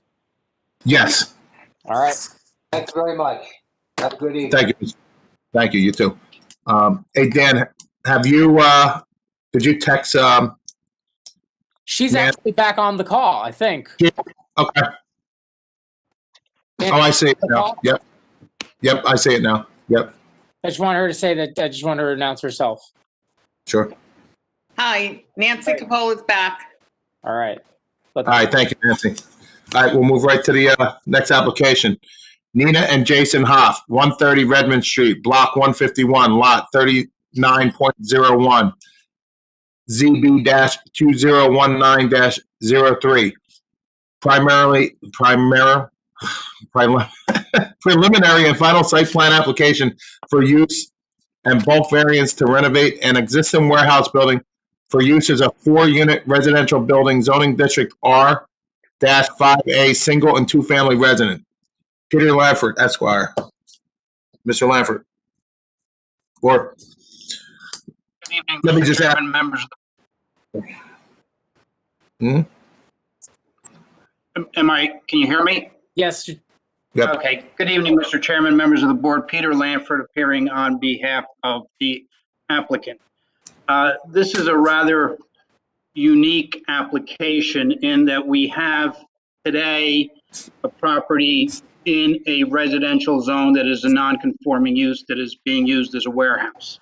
Yes. All right. Thank you very much. Have a good evening. Thank you. Thank you. You too. Hey, Dan, have you, did you text, She's Nan- actually back on the call, I think. okay. Oh, I see it now. Yep. Yep, I see it now. Yep, I just want her to say that, I just want her to announce herself. sure. Hi, Nancy Capola's back. All right. All right, thank you, Nancy. All right, we'll move right to the next application. Nina and Jason Hoff, 130 Redmond Street, Block 151, Lot 39.01, ZB-2019-03. Preliminary and final site plan application for use and bulk variance to renovate an existing warehouse building for use as a 4-unit residential building, zoning district R-5A, single and two-family resident. Peter Lanford, Esquire. Mr. Lanford. Or, Good evening, Let me Mr. just add- Chairman, members. Hmm? Can you hear me? Yes. Yep. Okay. Good evening, Mr. Chairman, members of the board. Peter Lanford appearing on behalf of the applicant. This is a rather unique application in that we have today a property in a residential zone that is a non-conforming use that is being used as a warehouse.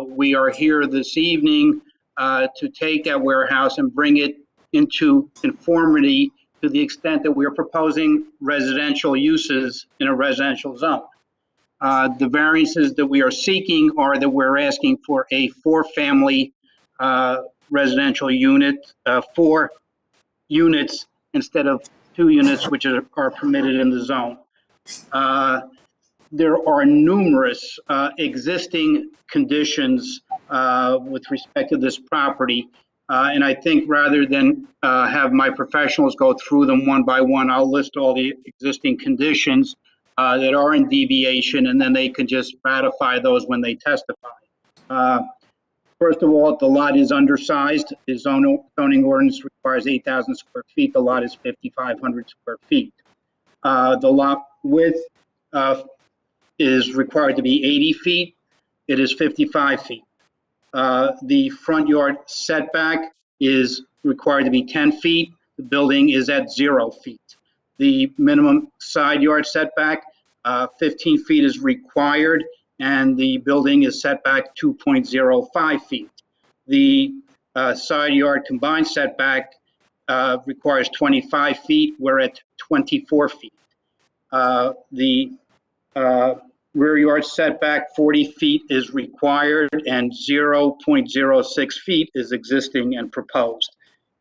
We are here this evening to take that warehouse and bring it into conformity to the extent that we are proposing residential uses in a residential zone. The variances that we are seeking are that we're asking for a 4-family residential unit, 4 units instead of 2 units, which are permitted in the zone. There are numerous existing conditions with respect to this property. And I think rather than have my professionals go through them one by one, I'll list all the existing conditions that are in deviation, and then they can just ratify those when they testify. First of all, the lot is undersized. The zoning ordinance requires 8,000 square feet. The lot is 5,500 square feet. The lot width is required to be 80 feet. It is 55 feet. The front yard setback is required to be 10 feet. The building is at 0 feet. The minimum side yard setback, 15 feet is required, and the building is set back 2.05 feet. The side yard combined setback requires 25 feet. We're at 24 feet. The rear yard setback, 40 feet is required, and 0.06 feet is existing and proposed.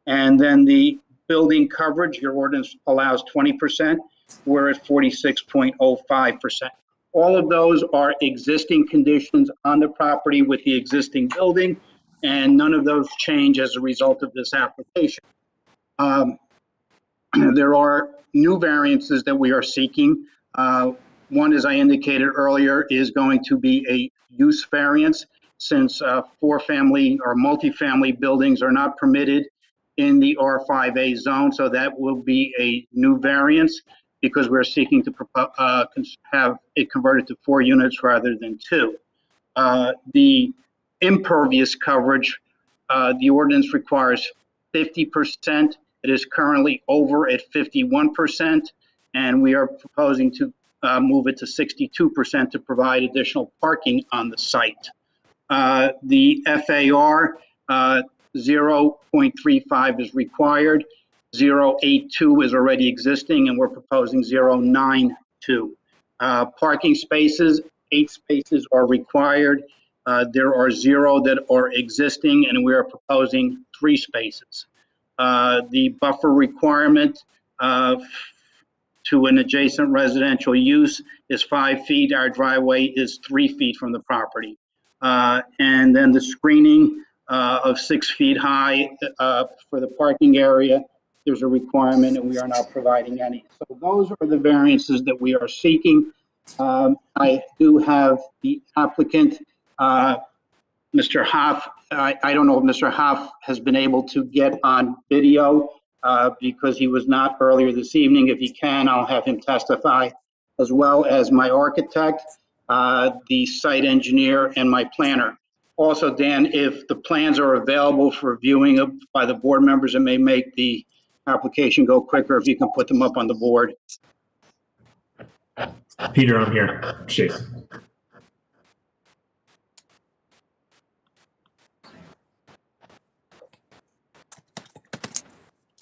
And then the building coverage, your ordinance allows 20%. We're at 46.05%. All of those are existing conditions on the property with the existing building, and none of those change as a result of this application. There are new variances that we are seeking. One, as I indicated earlier, is going to be a use variance, since 4-family or multifamily buildings are not permitted in the R5A zone. So that will be a new variance because we're seeking to have it converted to 4 units rather than 2. The impervious coverage, the ordinance requires 50%. It is currently over at 51%, and we are proposing to move it to 62% to provide additional parking on the site. The FAR 0.35 is required. 0.82 is already existing, and we're proposing 0.92. Parking spaces, 8 spaces are required. There are 0 that are existing, and we are proposing 3 spaces. The buffer requirement to an adjacent residential use is 5 feet. Our driveway is 3 feet from the property. And then the screening of 6 feet high for the parking area, there's a requirement, and we are not providing any. So those are the variances that we are seeking. I do have the applicant, Mr. Hoff. I don't know if Mr. Hoff has been able to get on video because he was not earlier this evening. If he can, I'll have him testify, as well as my architect, the site engineer, and my planner. Also, Dan, if the plans are available for viewing by the board members, it may make the application go quicker if you can put them up on the board. Peter, I'm here. Chase.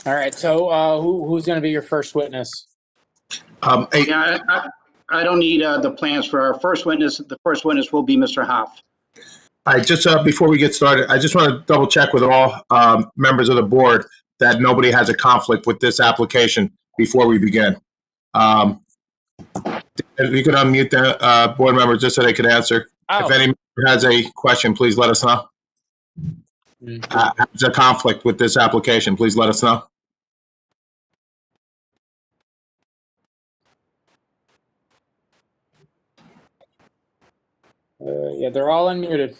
All right. So who's going to be your first witness? Hey, Yeah, I don't need the plans for our first witness. The first witness will be Mr. Hoff. I just, before we get started, I just want to double check with all members of the board that nobody has a conflict with this application before we begin. If you could unmute the board members just so they could answer. Oh. If any member has a question, please let us know. Has a conflict with this application, please let us know. Yeah, they're all unmuted.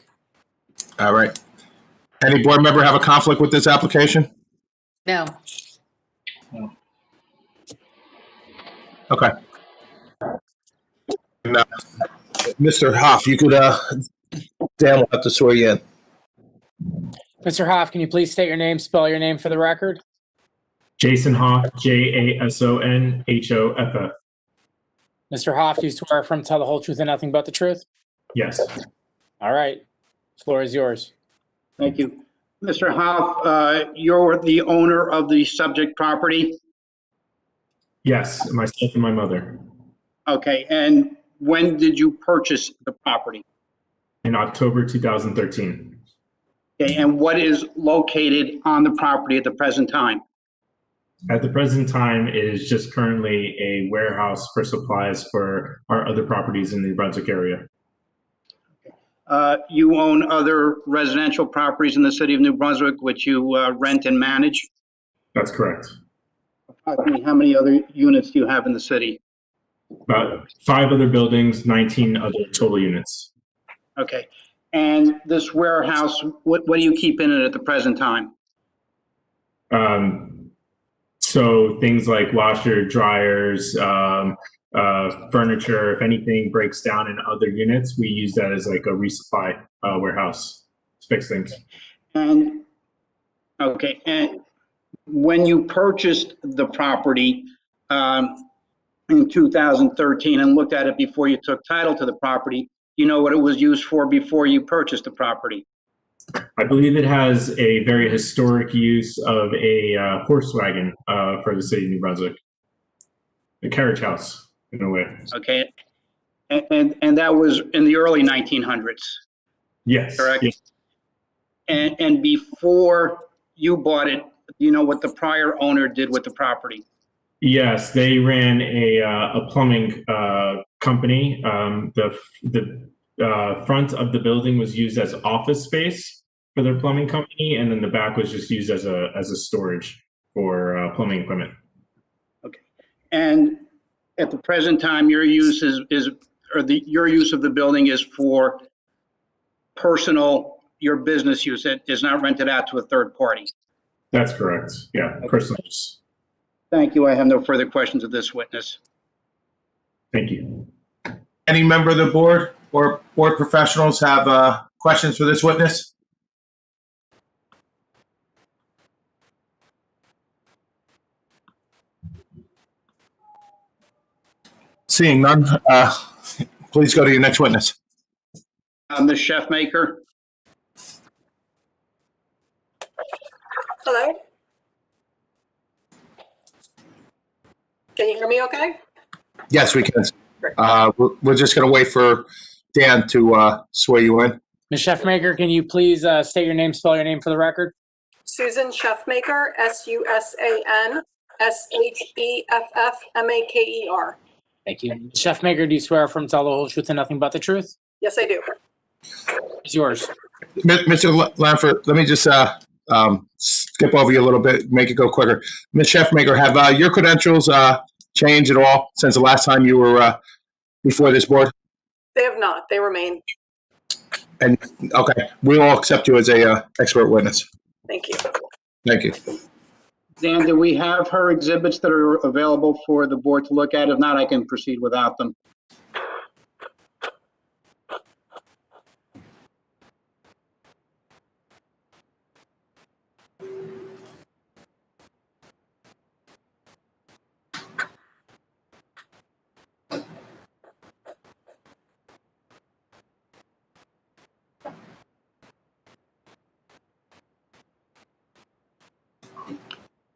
All right. Any board member have a conflict with this application? No. Okay. Now, Mr. Hoff, you could, Dan will have to swear you in. Mr. Hoff, can you please state your name, spell your name for the record? Jason Hoff, Jasonhoff. Mr. Hoff, do you swear affirm to tell the whole truth and nothing but the truth? Yes. All right. Floor is yours. Thank you. Mr. Hoff, you're the owner of the subject property? Yes, myself and my mother. Okay, and when did you purchase the property? In October 2013. Okay, and what is located on the property at the present time? At the present time, it is just currently a warehouse for supplies for our other properties in the New Brunswick area. You own other residential properties in the city of New Brunswick, which you rent and manage? That's correct. Approximately how many other units do you have in the city? About 5 other buildings, 19 other total units. Okay, and this warehouse, what do you keep in it at the present time? So things like washer, dryers, furniture, if anything breaks down in other units, we use that as like a resupply warehouse to fix things. And, okay, and when you purchased the property in 2013 and looked at it before you took title to the property, you know what it was used for before you purchased the property? I believe it has a very historic use of a horse wagon for the city of New Brunswick. A carriage house, in a way. Okay, and that was in the early 1900s? Yes. Correct? Yes. And before you bought it, you know what the prior owner did with the property? Yes, they ran a plumbing company. The front of the building was used as office space for their plumbing company, and then the back was just used as a storage for plumbing equipment. Okay. And at the present time, your use your use of the building is for personal, your business use. It is not rented out to a third party. That's correct. Yeah, Okay. personal use. Thank you. I have no further questions of this witness. Thank you. Any member of the board or board professionals have questions for this witness? Seeing none, please go to your next witness. Ms. Chefmaker? Hello? Can you hear me okay? Yes, we can. We're just going to wait for Dan to swear you in. Ms. Chefmaker, can you please state your name, spell your name for the record? Susan Chefmaker, SUSAN, SHEFFMAKER. Thank you. Ms. Chefmaker, do you swear affirm to tell the whole truth and nothing but the truth? Yes, I do. It's yours. Mr. Lanford, let me just skip over you a little bit, make it go quicker. Ms. Chefmaker, have your credentials changed at all since the last time you were before this board? They have not. They remain. And okay, we will accept you as a expert witness. Thank you. Thank you. Dan, do we have her exhibits that are available for the board to look at? If not, I can proceed without them.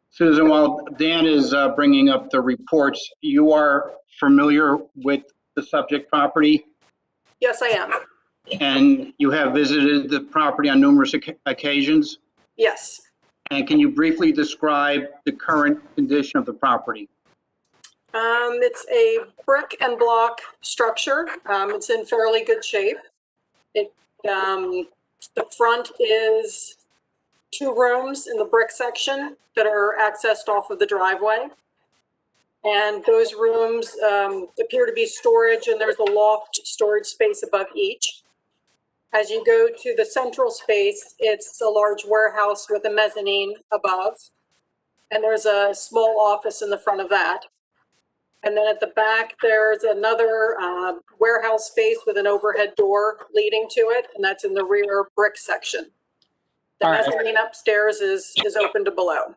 Susan, while Dan is bringing up the reports, you are familiar with the subject property? Yes, I am. And you have visited the property on numerous occasions? Yes. And can you briefly describe the current condition of the property? It's a brick and block structure. It's in fairly good shape. The front is 2 rooms in the brick section that are accessed off of the driveway. And those rooms appear to be storage, and there's a loft storage space above each. As you go to the central space, it's a large warehouse with a mezzanine above. And there's a small office in the front of that. And then at the back, there's another warehouse space with an overhead door leading to it, and that's in the rear brick section. The All right. mezzanine upstairs is open to below.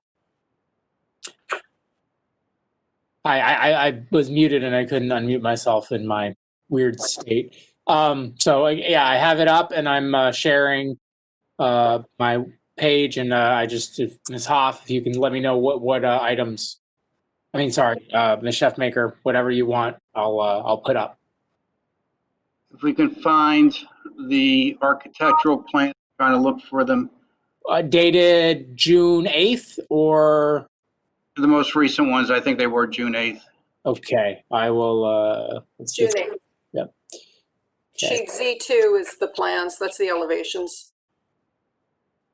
I was muted and I couldn't unmute myself in my weird state. So yeah, I have it up and I'm sharing my page, and if Ms. Hoff, if you can let me know what items. I mean, sorry, Ms. Chefmaker, whatever you want, I'll put up. If we can find the architectural plan, trying to look for them. Dated June 8th or? The most recent ones, I think they were June 8th. Okay, I will. June 8th. Yep. Okay. Sheet Z2 is the plans. That's the elevations.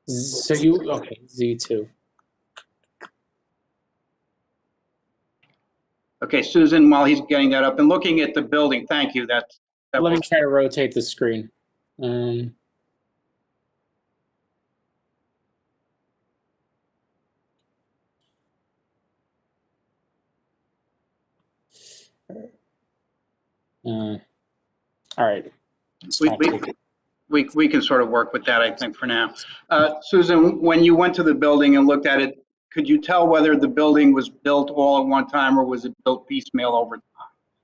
So okay, Z2. Okay, Susan, while he's getting that up and looking at the building, thank you. Let me try to rotate the screen. All right. We can sort of work with that, I think, for now. Susan, when you went to the building and looked at it, could you tell whether the building was built all at one time or was it built piecemeal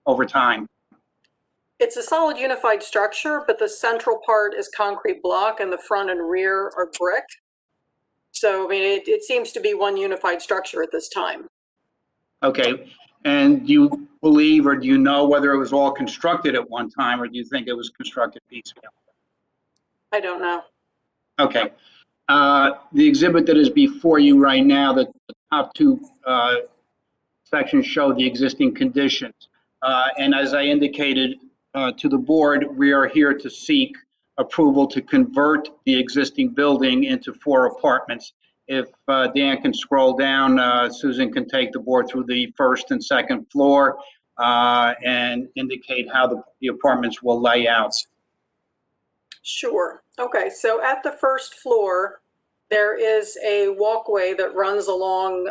over time? It's a solid unified structure, but the central part is concrete block and the front and rear are brick. So, I mean, it seems to be one unified structure at this time. Okay. And do you believe or do you know whether it was all constructed at one time, or do you think it was constructed piecemeal? I don't know. Okay. The exhibit that is before you right now, the top 2 sections show the existing conditions. And as I indicated to the board, we are here to seek approval to convert the existing building into 4 apartments. If Dan can scroll down, Susan can take the board through the first and second floor and indicate how the apartments will lay out. Sure. Okay, so at the first floor, there is a walkway that runs along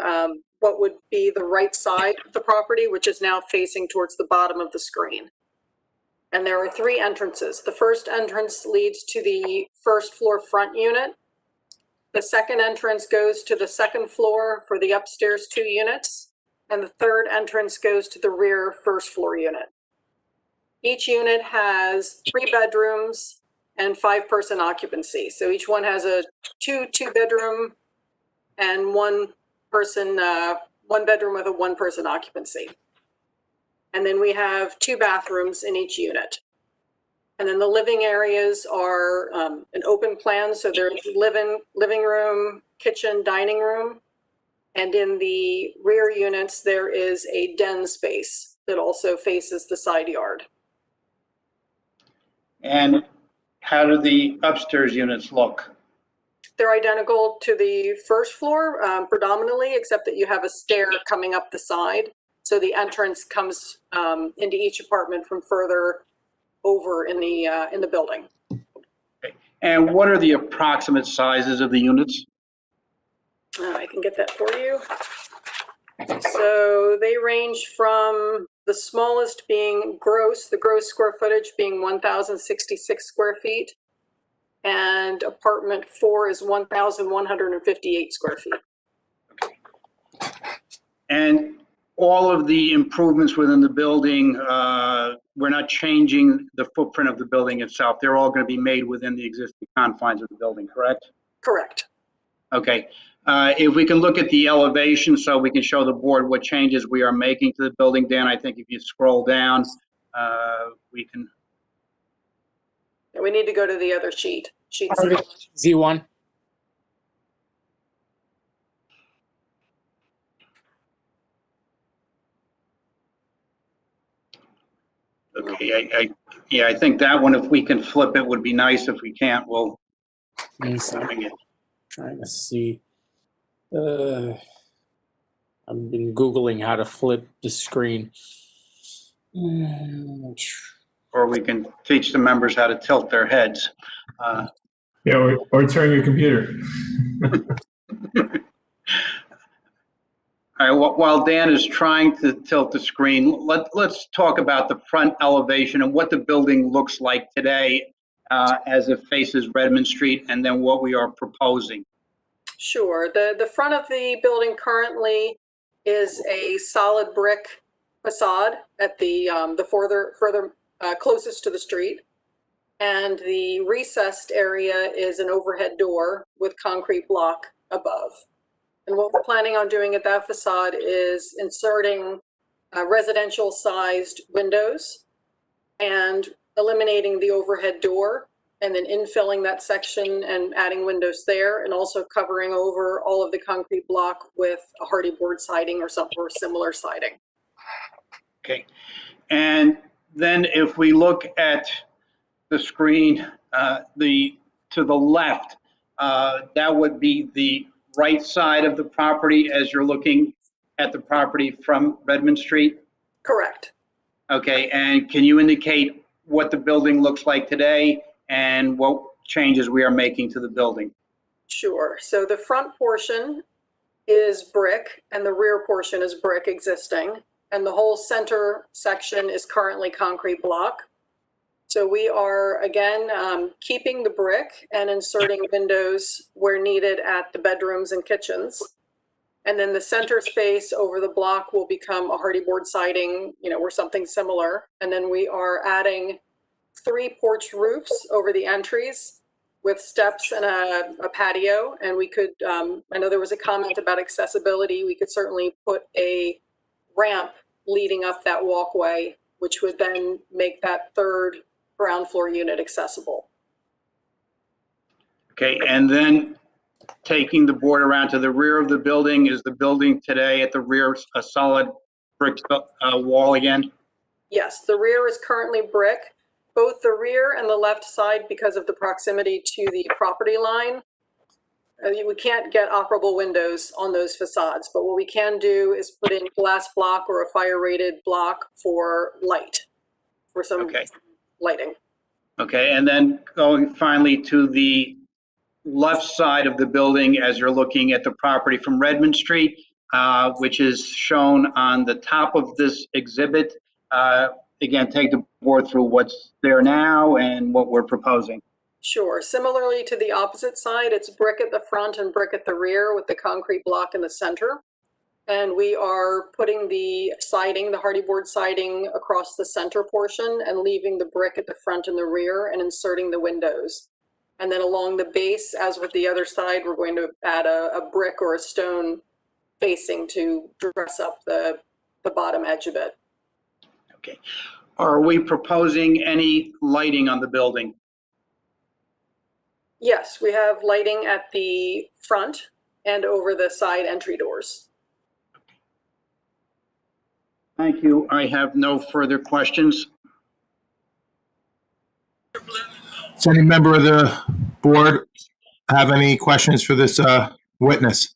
what would be the right side of the property, which is now facing towards the bottom of the screen. And there are 3 entrances. The first entrance leads to the first floor front unit. The second entrance goes to the second floor for the upstairs 2 units. And the third entrance goes to the rear first floor unit. Each unit has 3 bedrooms and 5-person occupancy. So each one has a two-bedroom and one bedroom with a 1-person occupancy. And then we have 2 bathrooms in each unit. And then the living areas are an open plan. So there's living room, kitchen, dining room. And in the rear units, there is a den space that also faces the side yard. And how do the upstairs units look? They're identical to the first floor predominantly, except that you have a stair coming up the side. So the entrance comes into each apartment from further over in the building. Okay. And what are the approximate sizes of the units? I can get that for you. So they range from the smallest being the gross square footage being 1,066 square feet. And apartment 4 is 1,158 square feet. Okay. And all of the improvements within the building, we're not changing the footprint of the building itself. They're all going to be made within the existing confines of the building, correct? Correct. Okay. If we can look at the elevation so we can show the board what changes we are making to the building, Dan, I think if you scroll down, we can, We need to go to the other sheet. Sheet Z1. okay, yeah, I think that one, if we can flip it, would be nice. If we can't, we'll bring it. Trying to see. I've been Googling how to flip the screen. Or we can teach the members how to tilt their heads. Yeah, or turn your computer. All right, while Dan is trying to tilt the screen, let's talk about the front elevation and what the building looks like today as it faces Redmond Street, and then what we are proposing. Sure. The front of the building currently is a solid brick facade at the further closest to the street. And the recessed area is an overhead door with concrete block above. And what we're planning on doing at that facade is inserting residential sized windows and eliminating the overhead door, and then infilling that section and adding windows there, and also covering over all of the concrete block with a hardy board siding or some or similar siding. Okay. And then if we look at the screen, to the left, that would be the right side of the property as you're looking at the property from Redmond Street? Correct. Okay, and can you indicate what the building looks like today and what changes we are making to the building? Sure. So the front portion is brick and the rear portion is brick existing, and the whole center section is currently concrete block. So we are, again, keeping the brick and inserting windows where needed at the bedrooms and kitchens. And then the center space over the block will become a hardy board siding, or something similar. And then we are adding 3 porch roofs over the entries with steps and a patio. And we could, I know there was a comment about accessibility. We could certainly put a ramp leading up that walkway, which would then make that third ground floor unit accessible. Okay, and then taking the board around to the rear of the building, is the building today at the rear a solid brick wall again? Yes, the rear is currently brick, both the rear and the left side, because of the proximity to the property line. We can't get operable windows on those facades, but what we can do is put in glass block or a fire rated block for light, for some lighting. Okay, and then going finally to the left side of the building as you're looking at the property from Redmond Street, which is shown on the top of this exhibit. Again, take the board through what's there now and what we're proposing. Sure. Similarly to the opposite side, it's brick at the front and brick at the rear with the concrete block in the center. And we are putting the siding, the hardy board siding, across the center portion and leaving the brick at the front and the rear and inserting the windows. And then along the base, as with the other side, we're going to add a brick or a stone facing to dress up the bottom edge of it. Okay. Are we proposing any lighting on the building? Yes, we have lighting at the front and over the side entry doors. Thank you. I have no further questions. Does any member of the board have any questions for this witness?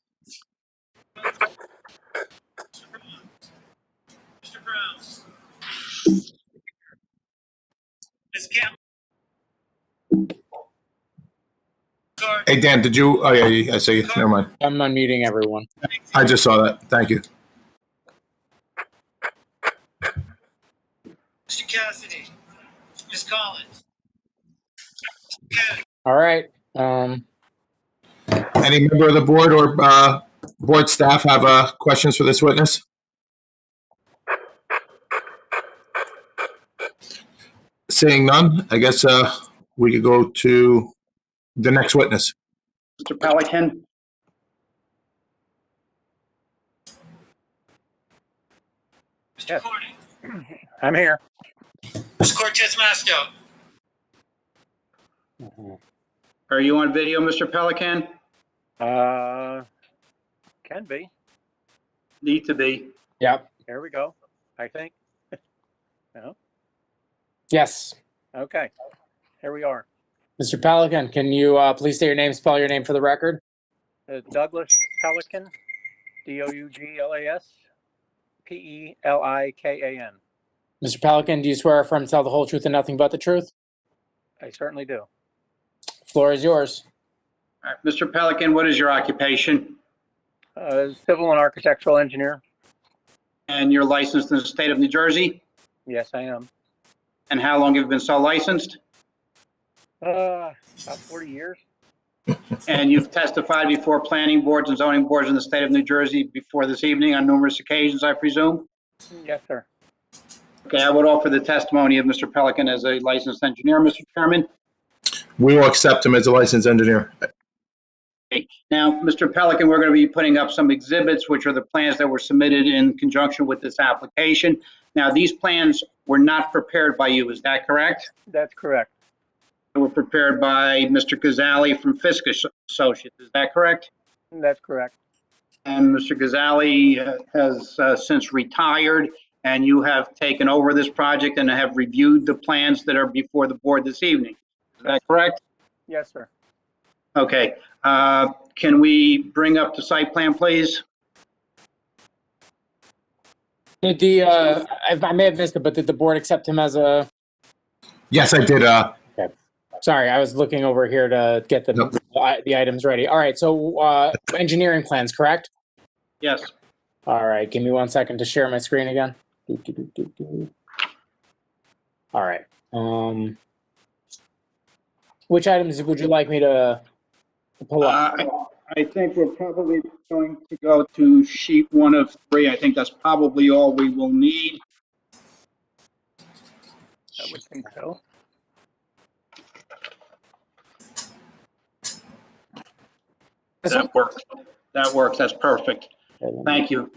Hey, Dan, did you? Oh, yeah, I see you. Never mind. I'm unmuting everyone. I just saw that. Thank you. Mr. Cassidy, Ms. Collins. All right. Any member of the board or board staff have questions for this witness? Seeing none, I guess we could go to the next witness. Mr. Pelican. Mr. Corning. I'm here. Cortez Masto. Are you on video, Mr. Pelican? Can be. Need to be. Yep. Here we go, I think. No? Yes. Okay, here we are. Mr. Pelican, can you please state your name, spell your name for the record? Douglas Pelican, Douglas, Pelikan. Mr. Pelican, do you swear or affirm to tell the whole truth and nothing but the truth? I certainly do. Floor is yours. All right, Mr. Pelican, what is your occupation? Civil and architectural engineer. And you're licensed in the state of New Jersey? Yes, I am. And how long have you been so licensed? About 40 years. And you've testified before planning boards and zoning boards in the state of New Jersey before this evening on numerous occasions, I presume? Yes, sir. Okay, I would offer the testimony of Mr. Pelican as a licensed engineer, Mr. Chairman. We will accept him as a licensed engineer. Okay. Now, Mr. Pelican, we're going to be putting up some exhibits, which are the plans that were submitted in conjunction with this application. Now, these plans were not prepared by you, is that correct? That's correct. They were prepared by Mr. Gazali from Fisk Associates, is that correct? That's correct. And Mr. Gazali has since retired, and you have taken over this project and have reviewed the plans that are before the board this evening. Is that correct? Yes, sir. Okay. Can we bring up the site plan, please? Did the I may have missed it, but did the board accept him as a? Yes, I did. Okay. Sorry, I was looking over here to get the items ready. All right, so engineering plans, correct? Yes. All right, give me 1 second to share my screen again. All right. Which items would you like me to pull up? I think we're probably going to go to sheet 1 of 3. I think that's probably all we will need. I would think so. That works. That works. That's perfect. Thank you.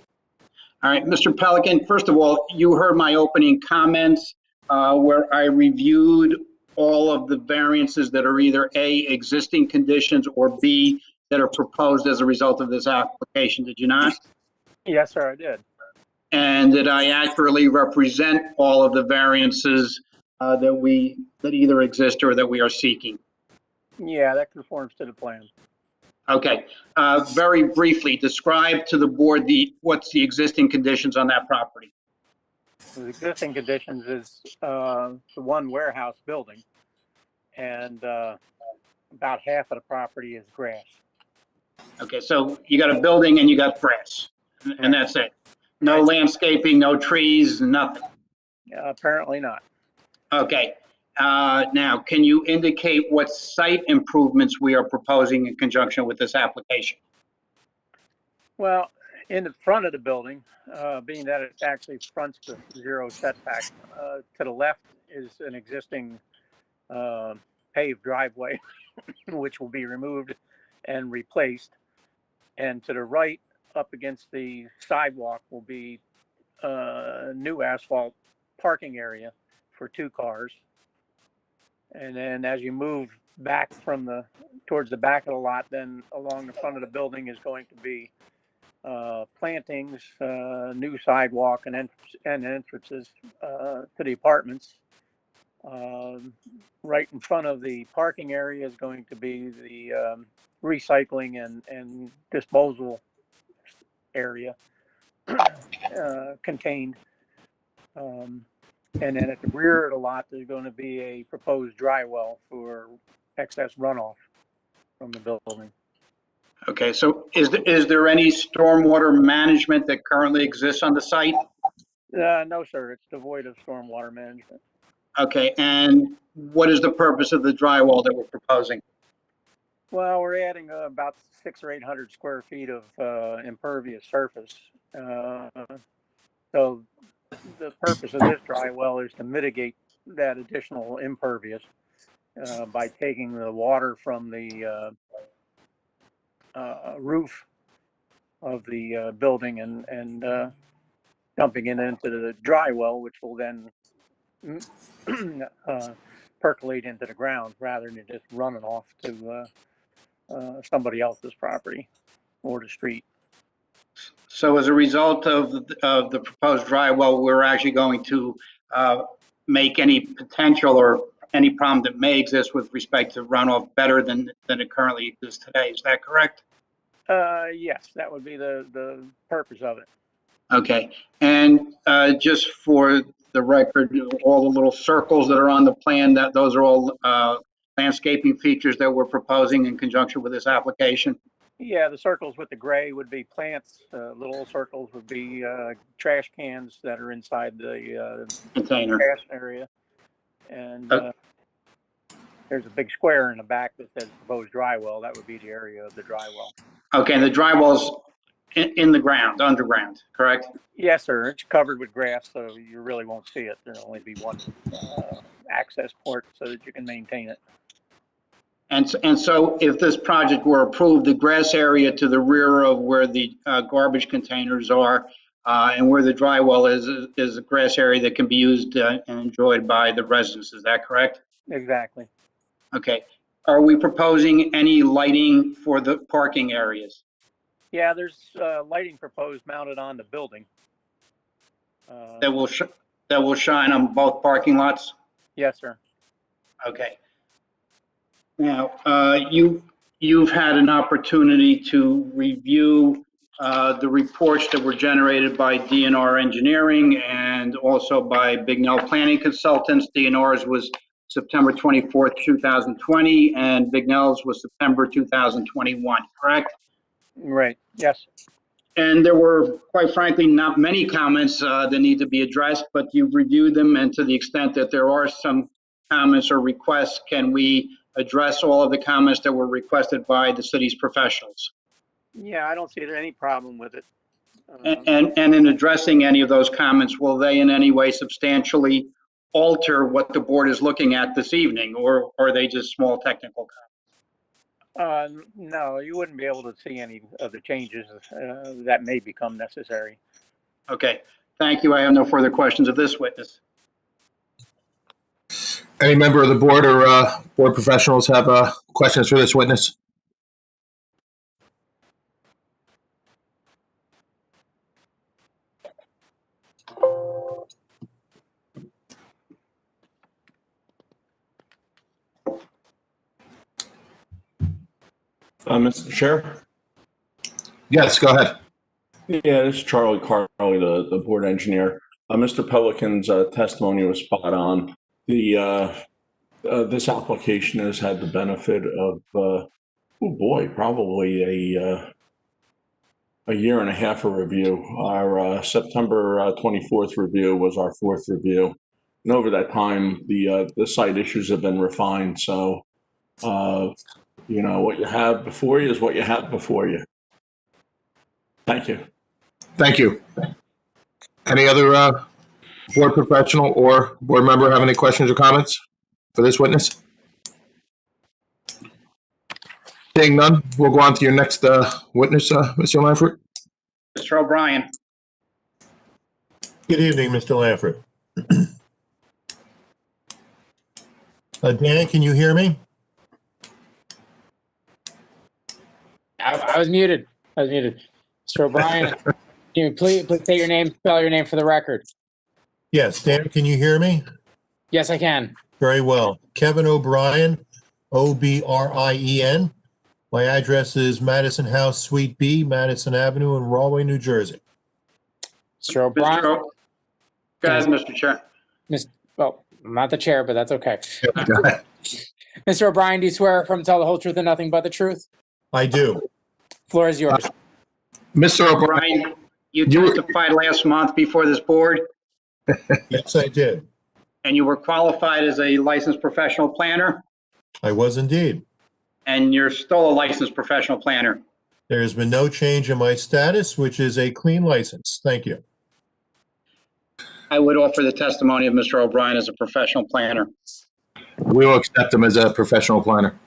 All right, Mr. Pelican, first of all, you heard my opening comments where I reviewed all of the variances that are either A, existing conditions, or B, that are proposed as a result of this application. Did you not? Yes, sir, I did. And did I accurately represent all of the variances that either exist or that we are seeking? Yeah, that conforms to the plan. Okay. Very briefly, describe to the board what's the existing conditions on that property. The existing conditions is the one warehouse building, and about half of the property is grass. Okay, so you got a building and you got grass, and that's it. No landscaping, no trees, nothing. Apparently not. Okay. Now, can you indicate what site improvements we are proposing in conjunction with this application? Well, in the front of the building, being that it actually fronts the zero setback, to the left is an existing paved driveway, which will be removed and replaced. And to the right, up against the sidewalk, will be a new asphalt parking area for 2 cars. And then as you move back towards the back of the lot, then along the front of the building is going to be plantings, new sidewalk and entrances to the apartments. Right in front of the parking area is going to be the recycling and disposal area contained. And then at the rear of the lot, there's going to be a proposed dry well for excess runoff from the building. Okay, so is there any stormwater management that currently exists on the site? No, sir, it's devoid of stormwater management. Okay, and what is the purpose of the dry well that we're proposing? Well, we're adding about 600 or 800 square feet of impervious surface. So the purpose of this dry well is to mitigate that additional impervious by taking the water from the roof of the building and dumping it into the dry well, which will then percolate into the ground rather than just running off to somebody else's property or the street. So as a result of the proposed dry well, we're actually going to make any potential or any problem that may exist with respect to runoff better than it currently exists today. Is that correct? Yes, that would be the purpose of it. Okay. And just for the record, all the little circles that are on the plan, that those are all landscaping features that we're proposing in conjunction with this application? Yeah, the circles with the gray would be plants. Little circles would be trash cans that are inside the Container. trash area. And there's a big square in the back that says proposed dry well. That would be the area of the dry well. Okay, and the dry well's in the ground, underground, correct? Yes, sir. It's covered with grass, so you really won't see it. There'll only be one access port so that you can maintain it. And so if this project were approved, the grass area to the rear of where the garbage containers are and where the dry well is a grass area that can be used and enjoyed by the residents. Is that correct? Exactly. Okay. Are we proposing any lighting for the parking areas? Yeah, there's lighting proposed mounted on the building. That will shine on both parking lots? Yes, sir. Okay. Now, you've had an opportunity to review the reports that were generated by DNR Engineering and also by Bignell Planning Consultants. DNR's was September 24th, 2020, and Bignell's was September 2021, correct? Right, yes. And there were, quite frankly, not many comments that need to be addressed, but you've reviewed them, and to the extent that there are some comments or requests, can we address all of the comments that were requested by the city's professionals? Yeah, I don't see any problem with it. And in addressing any of those comments, will they in any way substantially alter what the board is looking at this evening, or are they just small technical comments? No, you wouldn't be able to see any of the changes that may become necessary. Okay, thank you. I have no further questions of this witness. Any member of the board or board professionals have questions for this witness? Mr. Chair? Yes, go ahead. Yeah, this is Charlie Carley, the board engineer. Mr. Pelican's testimony was spot on. This application has had the benefit of, probably a year and a half of review. Our September 24th review was our fourth review. And over that time, the site issues have been refined. So, what you have before you is what you have before you. Thank you. Thank you. Any other board professional or board member have any questions or comments for this witness? Seeing none, we'll go on to your next witness, Mr. Lanford. Mr. O'Brien. Good evening, Mr. Lanford. Dan, can you hear me? I was muted. Mr. O'Brien, can you please say your name, spell your name for the record? Yes, Dan, can you hear me? Yes, I can. Very well. Kevin O'Brien, O-B-R-I-E-N. My address is Madison House, Suite B, Madison Avenue in Rahway, New Jersey. Mr. O'Brien. Go ahead, Mr. Chair. Well, I'm not the chair, but that's okay. Mr. O'Brien, do you swear from tell the whole truth and nothing but the truth? I do. Floor is yours. Mr. O'Brien, Brian, you testified last month before this board, Yes, I did. and you were qualified as a licensed professional planner, I was indeed. and you're still a licensed professional planner. There has been no change in my status, which is a clean license. Thank you. I would offer the testimony of Mr. O'Brien as a professional planner. we will accept him as a professional planner.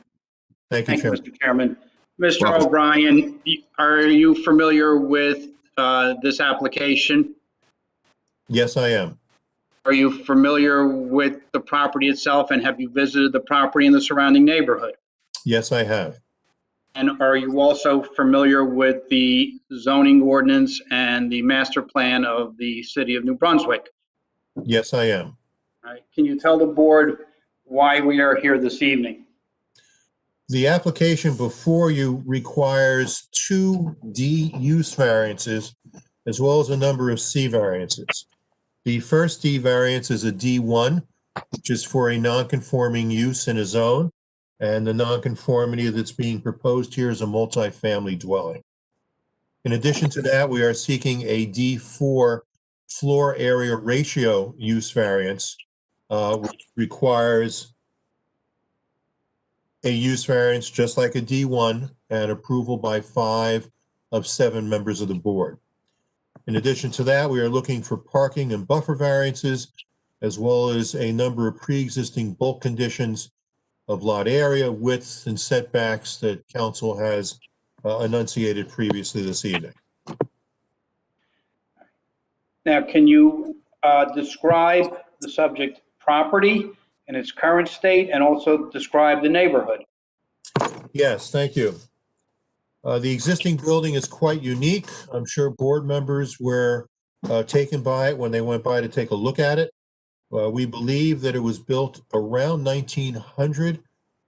Thank you, Thank you, Chairman. Mr. Chairman. Mr. Welcome. O'Brien, are you familiar with this application? Yes, I am. Are you familiar with the property itself, and have you visited the property in the surrounding neighborhood? Yes, I have. And are you also familiar with the zoning ordinance and the master plan of the city of New Brunswick? Yes, I am. All right. Can you tell the board why we are here this evening? The application before you requires 2 D use variances as well as a number of C variances. The first D variance is a D1, which is for a non-conforming use in a zone, and the nonconformity that's being proposed here is a multifamily dwelling. In addition to that, we are seeking a D4 floor area ratio use variance, which requires a use variance just like a D1 and approval by 5 of 7 members of the board. In addition to that, we are looking for parking and buffer variances, as well as a number of pre-existing bulk conditions of lot area, width, and setbacks that council has enunciated previously this evening. Now, can you describe the subject property in its current state and also describe the neighborhood? Yes, thank you. The existing building is quite unique. I'm sure board members were taken by it when they went by to take a look at it. We believe that it was built around 1900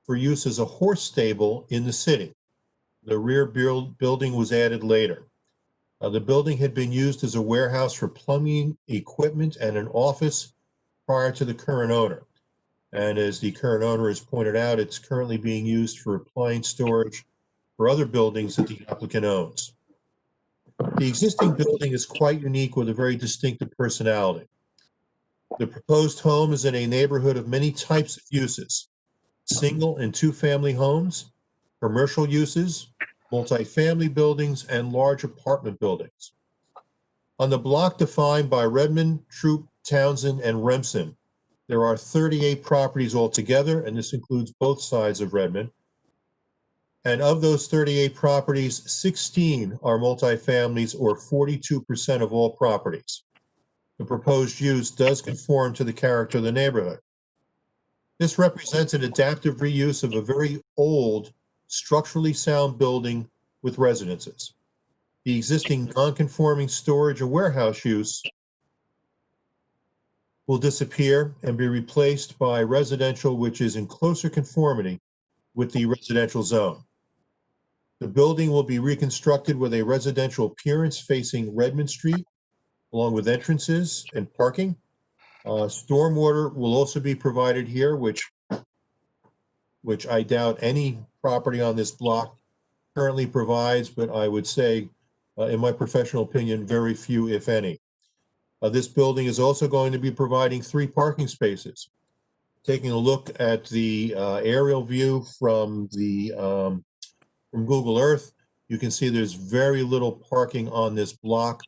for use as a horse stable in the city. The rear building was added later. The building had been used as a warehouse for plumbing equipment and an office prior to the current owner. And as the current owner has pointed out, it's currently being used for appliance storage for other buildings that the applicant owns. The existing building is quite unique with a very distinctive personality. The proposed home is in a neighborhood of many types of uses: single and two-family homes, commercial uses, multifamily buildings, and large apartment buildings. On the block defined by Redmond, Troop, Townsend, and Remsen, there are 38 properties altogether, and this includes both sides of Redmond. And of those 38 properties, 16 are multifamilies, or 42% of all properties. The proposed use does conform to the character of the neighborhood. This represents an adaptive reuse of a very old, structurally sound building with residences. The existing non-conforming storage and warehouse use will disappear and be replaced by residential, which is in closer conformity with the residential zone. The building will be reconstructed with a residential appearance facing Redmond Street, along with entrances and parking. Stormwater will also be provided here, which I doubt any property on this block currently provides, but I would say, in my professional opinion, very few, if any. This building is also going to be providing 3 parking spaces. Taking a look at the aerial view from Google Earth, you can see there's very little parking on this block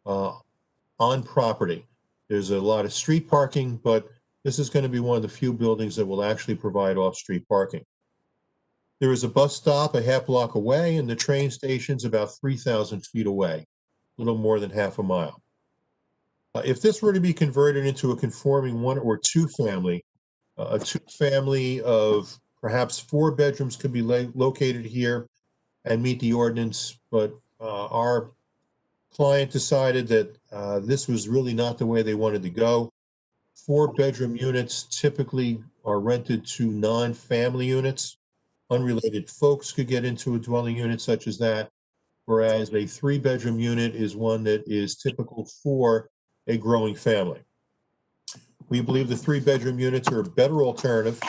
on property. There's a lot of street parking, but this is going to be one of the few buildings that will actually provide off-street parking. There is a bus stop a half block away, and the train station's about 3,000 feet away, a little more than half a mile. If this were to be converted into a conforming 1 or 2 family, a 2-family of perhaps 4 bedrooms could be located here and meet the ordinance, but our client decided that this was really not the way they wanted to go. 4-bedroom units typically are rented to non-family units. Unrelated folks could get into a dwelling unit such as that, whereas a 3-bedroom unit is one that is typical for a growing family. We believe the 3-bedroom units are a better alternative,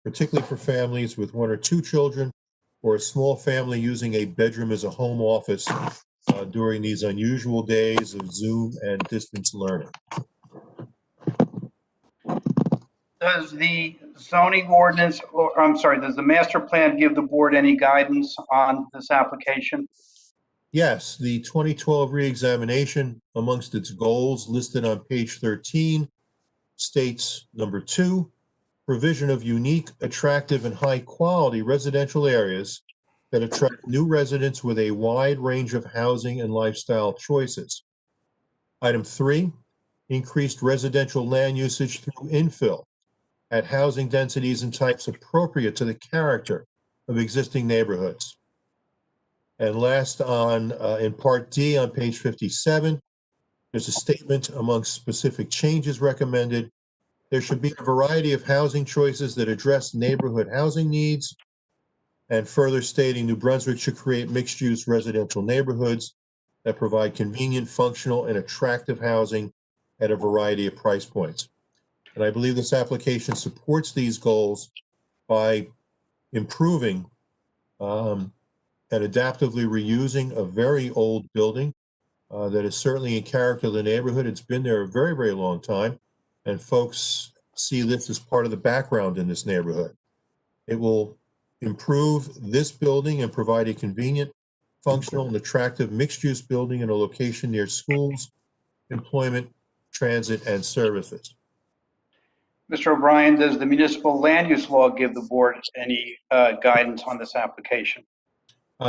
particularly for families with 1 or 2 children, or a small family using a bedroom as a home office during these unusual days of Zoom and distance learning. Does the zoning ordinance, or I'm sorry, does the master plan give the board any guidance on this application? Yes, the 2012 reexamination, amongst its goals listed on page 13, states number 2, provision of unique, attractive, and high-quality residential areas that attract new residents with a wide range of housing and lifestyle choices. Item 3, increased residential land usage through infill at housing densities and types appropriate to the character of existing neighborhoods. And last in Part D on page 57, there's a statement among specific changes recommended. There should be a variety of housing choices that address neighborhood housing needs. And further stating New Brunswick should create mixed-use residential neighborhoods that provide convenient, functional, and attractive housing at a variety of price points. And I believe this application supports these goals by improving and adaptively reusing a very old building that is certainly in character of the neighborhood. It's been there a very, very long time, and folks see this as part of the background in this neighborhood. It will improve this building and provide a convenient, functional, and attractive mixed-use building in a location near schools, employment, transit, and services. Mr. O'Brien, does the municipal land use law give the board any guidance on this application?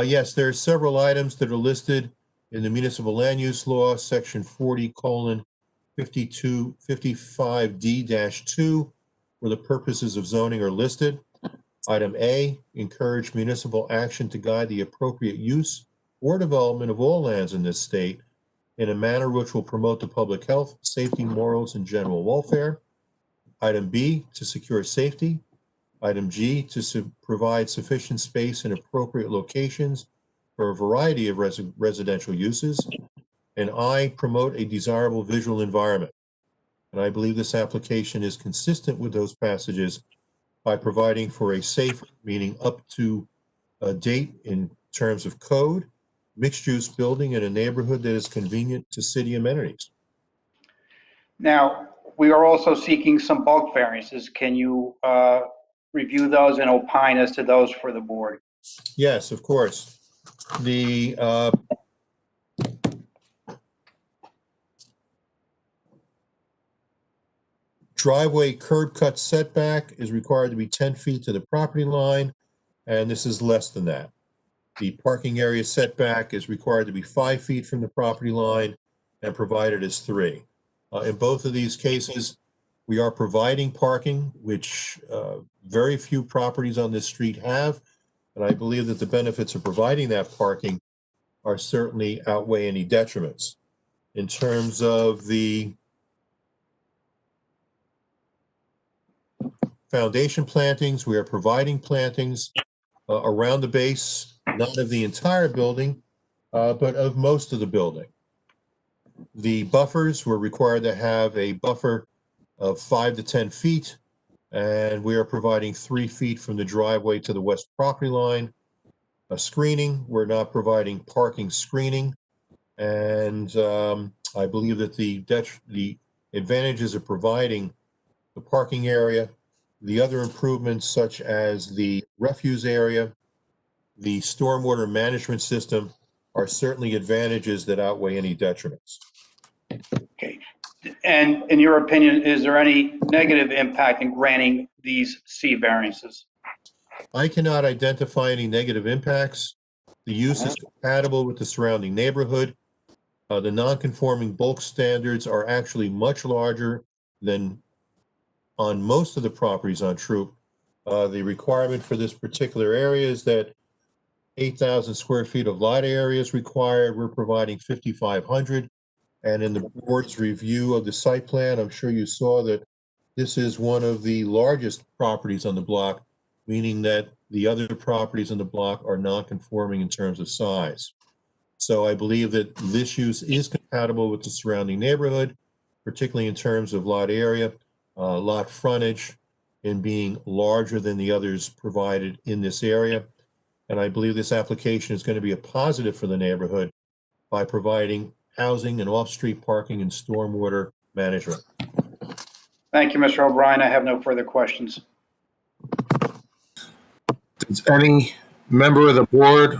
Yes, there are several items that are listed in the municipal land use law, section 40:55D-2, where the purposes of zoning are listed. Item A, encourage municipal action to guide the appropriate use or development of all lands in this state in a manner which will promote the public health, safety, morals, and general welfare. Item B, to secure safety. Item G, to provide sufficient space in appropriate locations for a variety of residential uses. And I, promote a desirable visual environment. And I believe this application is consistent with those passages by providing for a safe, meaning up to date in terms of code, mixed-use building in a neighborhood that is convenient to city amenities. Now, we are also seeking some bulk variances. Can you review those and opine as to those for the board? Yes, of course. The driveway curb cut setback is required to be 10 feet to the property line, and this is less than that. The parking area setback is required to be 5 feet from the property line and provided as 3. In both of these cases, we are providing parking, which very few properties on this street have, and I believe that the benefits of providing that parking are certainly outweigh any detriments. In terms of the foundation plantings, we are providing plantings around the base, not of the entire building, but of most of the building. The buffers, we're required to have a buffer of 5 to 10 feet, and we are providing 3 feet from the driveway to the west property line. A screening, we're not providing parking screening, and I believe that the advantages of providing the parking area, the other improvements such as the refuse area, the stormwater management system are certainly advantages that outweigh any detriments. Okay. And in your opinion, is there any negative impact in granting these C variances? I cannot identify any negative impacts. The use is compatible with the surrounding neighborhood. The non-conforming bulk standards are actually much larger than on most of the properties on Troop. The requirement for this particular area is that 8,000 square feet of lot area is required. We're providing 5,500. And in the board's review of the site plan, I'm sure you saw that this is one of the largest properties on the block, meaning that the other properties on the block are non-conforming in terms of size. So I believe that this use is compatible with the surrounding neighborhood, particularly in terms of lot area, lot frontage, and being larger than the others provided in this area. And I believe this application is going to be a positive for the neighborhood by providing housing and off-street parking and stormwater management. Thank you, Mr. O'Brien. I have no further questions. Does any member of the board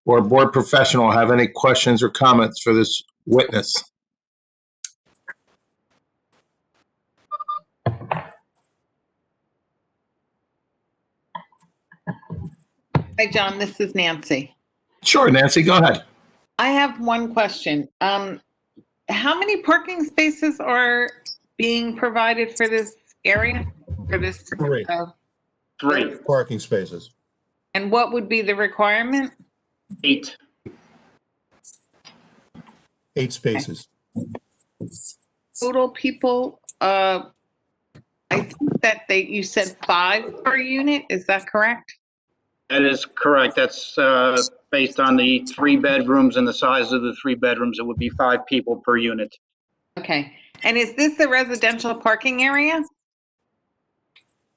or board professional have any questions or comments for this witness? Hi, John, this is Nancy. Sure, Nancy, go ahead. I have one question. how many parking spaces are being provided for this area? For this? Three. 3, Parking spaces. And what would be the requirement? 8. 8 spaces. Total people, I think that you said 5 per unit, is that correct? That is correct. That's based on the 3 bedrooms and the size of the 3 bedrooms. It would be 5 people per unit. Okay. And is this a residential parking area?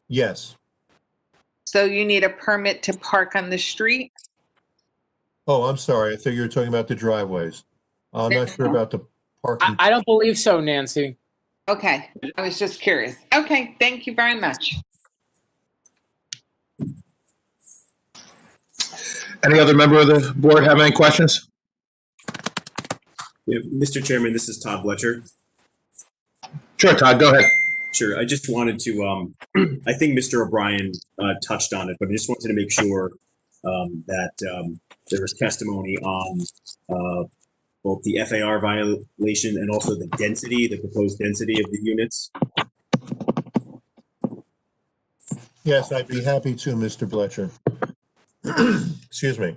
Yes. So you need a permit to park on the street? Oh, I'm sorry. I thought you were talking about the driveways. I'm not sure about the parking. I don't believe so, Nancy. Okay. I was just curious. Okay. Thank you very much. Any other member of the board have any questions? Yeah, Mr. Chairman, this is Todd Bletcher. Sure, Todd, go ahead. Sure. I just wanted to, I think Mr. O'Brien touched on it, but I just wanted to make sure that there was testimony on both the FAR violation and also the density, the proposed density of the units. Yes, I'd be happy to, Mr. Bletcher. Excuse me.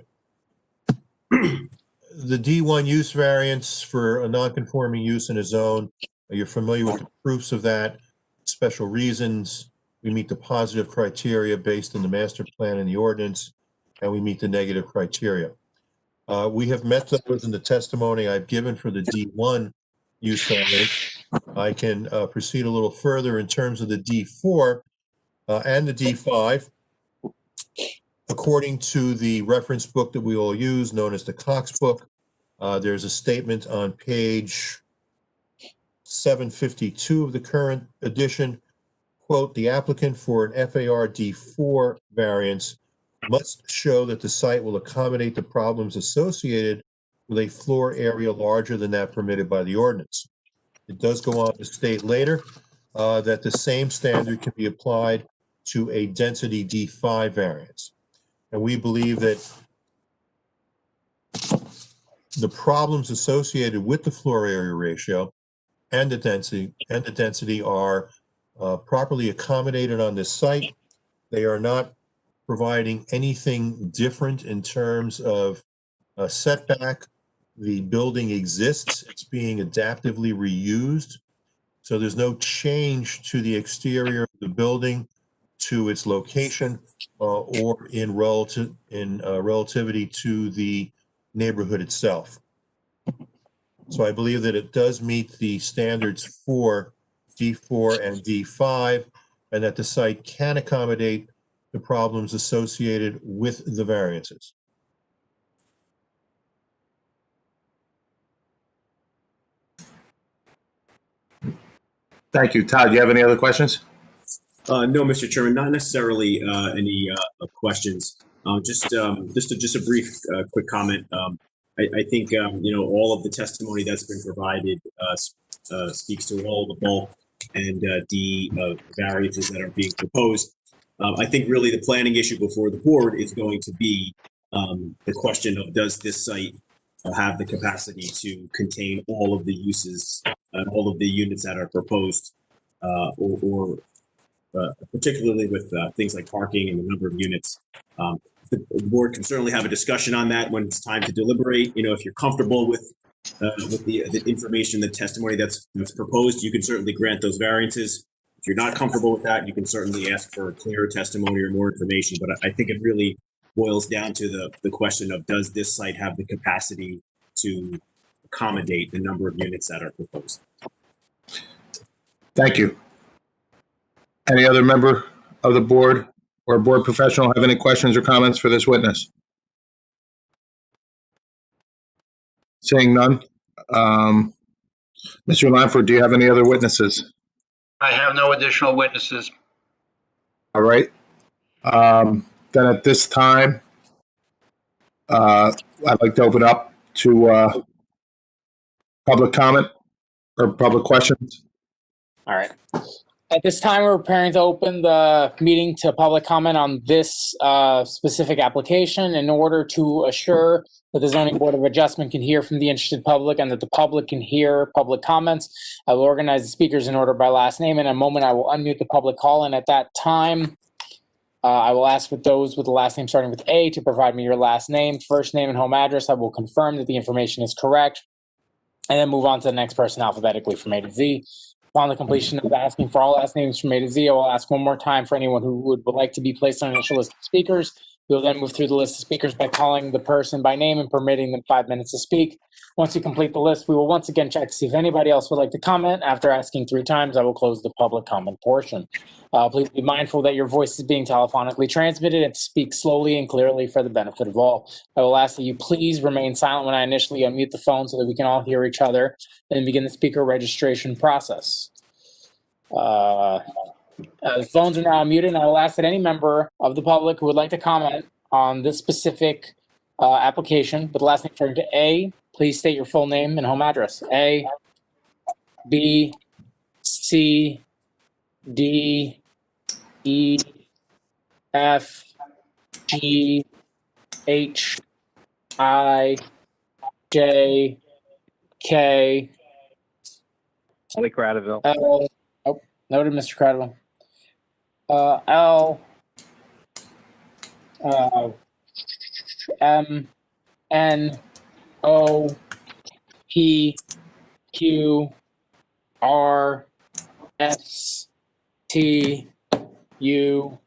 The D1 use variance for a non-conforming use in a zone, you're familiar with the proofs of that, special reasons. We meet the positive criteria based on the master plan and the ordinance, and we meet the negative criteria. We have met those in the testimony I've given for the D1 use variance. I can proceed a little further in terms of the D4 and the D5. According to the reference book that we all use, known as the Cox book, there's a statement on page 752 of the current edition, quote, "The applicant for an FAR D4 variance must show that the site will accommodate the problems associated with a floor area larger than that permitted by the ordinance." It does go on to state later that the same standard can be applied to a density D5 variance. And we believe that the problems associated with the floor area ratio and the density are properly accommodated on this site. They are not providing anything different in terms of a setback. The building exists, it's being adaptively reused. So there's no change to the exterior of the building, to its location, or in relativity to the neighborhood itself. So I believe that it does meet the standards for D4 and D5, and that the site can accommodate the problems associated with the variances. Thank you. Todd, do you have any other questions? No, Mr. Chairman, not necessarily any questions. Just a brief, quick comment. I think all of the testimony that's been provided speaks to all the bulk and D variances that are being proposed. I think really the planning issue before the board is going to be the question of, does this site have the capacity to contain all of the uses and all of the units that are proposed, or particularly with things like parking and the number of units. The board can certainly have a discussion on that when it's time to deliberate. If you're comfortable with the information, the testimony that's proposed, you can certainly grant those variances. If you're not comfortable with that, you can certainly ask for clearer testimony or more information. But I think it really boils down to the question of, does this site have the capacity to accommodate the number of units that are proposed? Thank you. Any other member of the board or board professional have any questions or comments for this witness? Seeing none. Mr. Lanford, do you have any other witnesses? I have no additional witnesses. All right. Then at this time, I'd like to open up to public comment or public questions. All right. At this time, we're preparing to open the meeting to public comment on this specific application. In order to assure that the Zoning Board of Adjustment can hear from the interested public and that the public can hear public comments. I will organize the speakers in order by last name. In a moment, I will unmute the public call, and at that time, I will ask for those with the last name starting with A to provide me your last name, first name, and home address. I will confirm that the information is correct, and then move on to the next person alphabetically from A to Z. Upon the completion of asking for all last names from A to Z, I will ask one more time for anyone who would like to be placed on the initial list of speakers. We will then move through the list of speakers by calling the person by name and permitting them 5 minutes to speak. Once you complete the list, we will once again check to see if anybody else would like to comment. After asking 3 times, I will close the public comment portion. Please be mindful that your voice is being telephonically transmitted and speak slowly and clearly for the benefit of all. I will ask that you please remain silent when I initially unmute the phone so that we can all hear each other, and then begin the speaker registration process. The phones are now muted, and I will ask that any member of the public who would like to comment on this specific application with the last name starting to A, please state your full name and home address. A, B, C, D, E, F, G, H, I, J, K, Charlie Cradaville. L. Oh, noted, Mr. Cradaville. L, M, N, O, P, Q, R, S, T, U,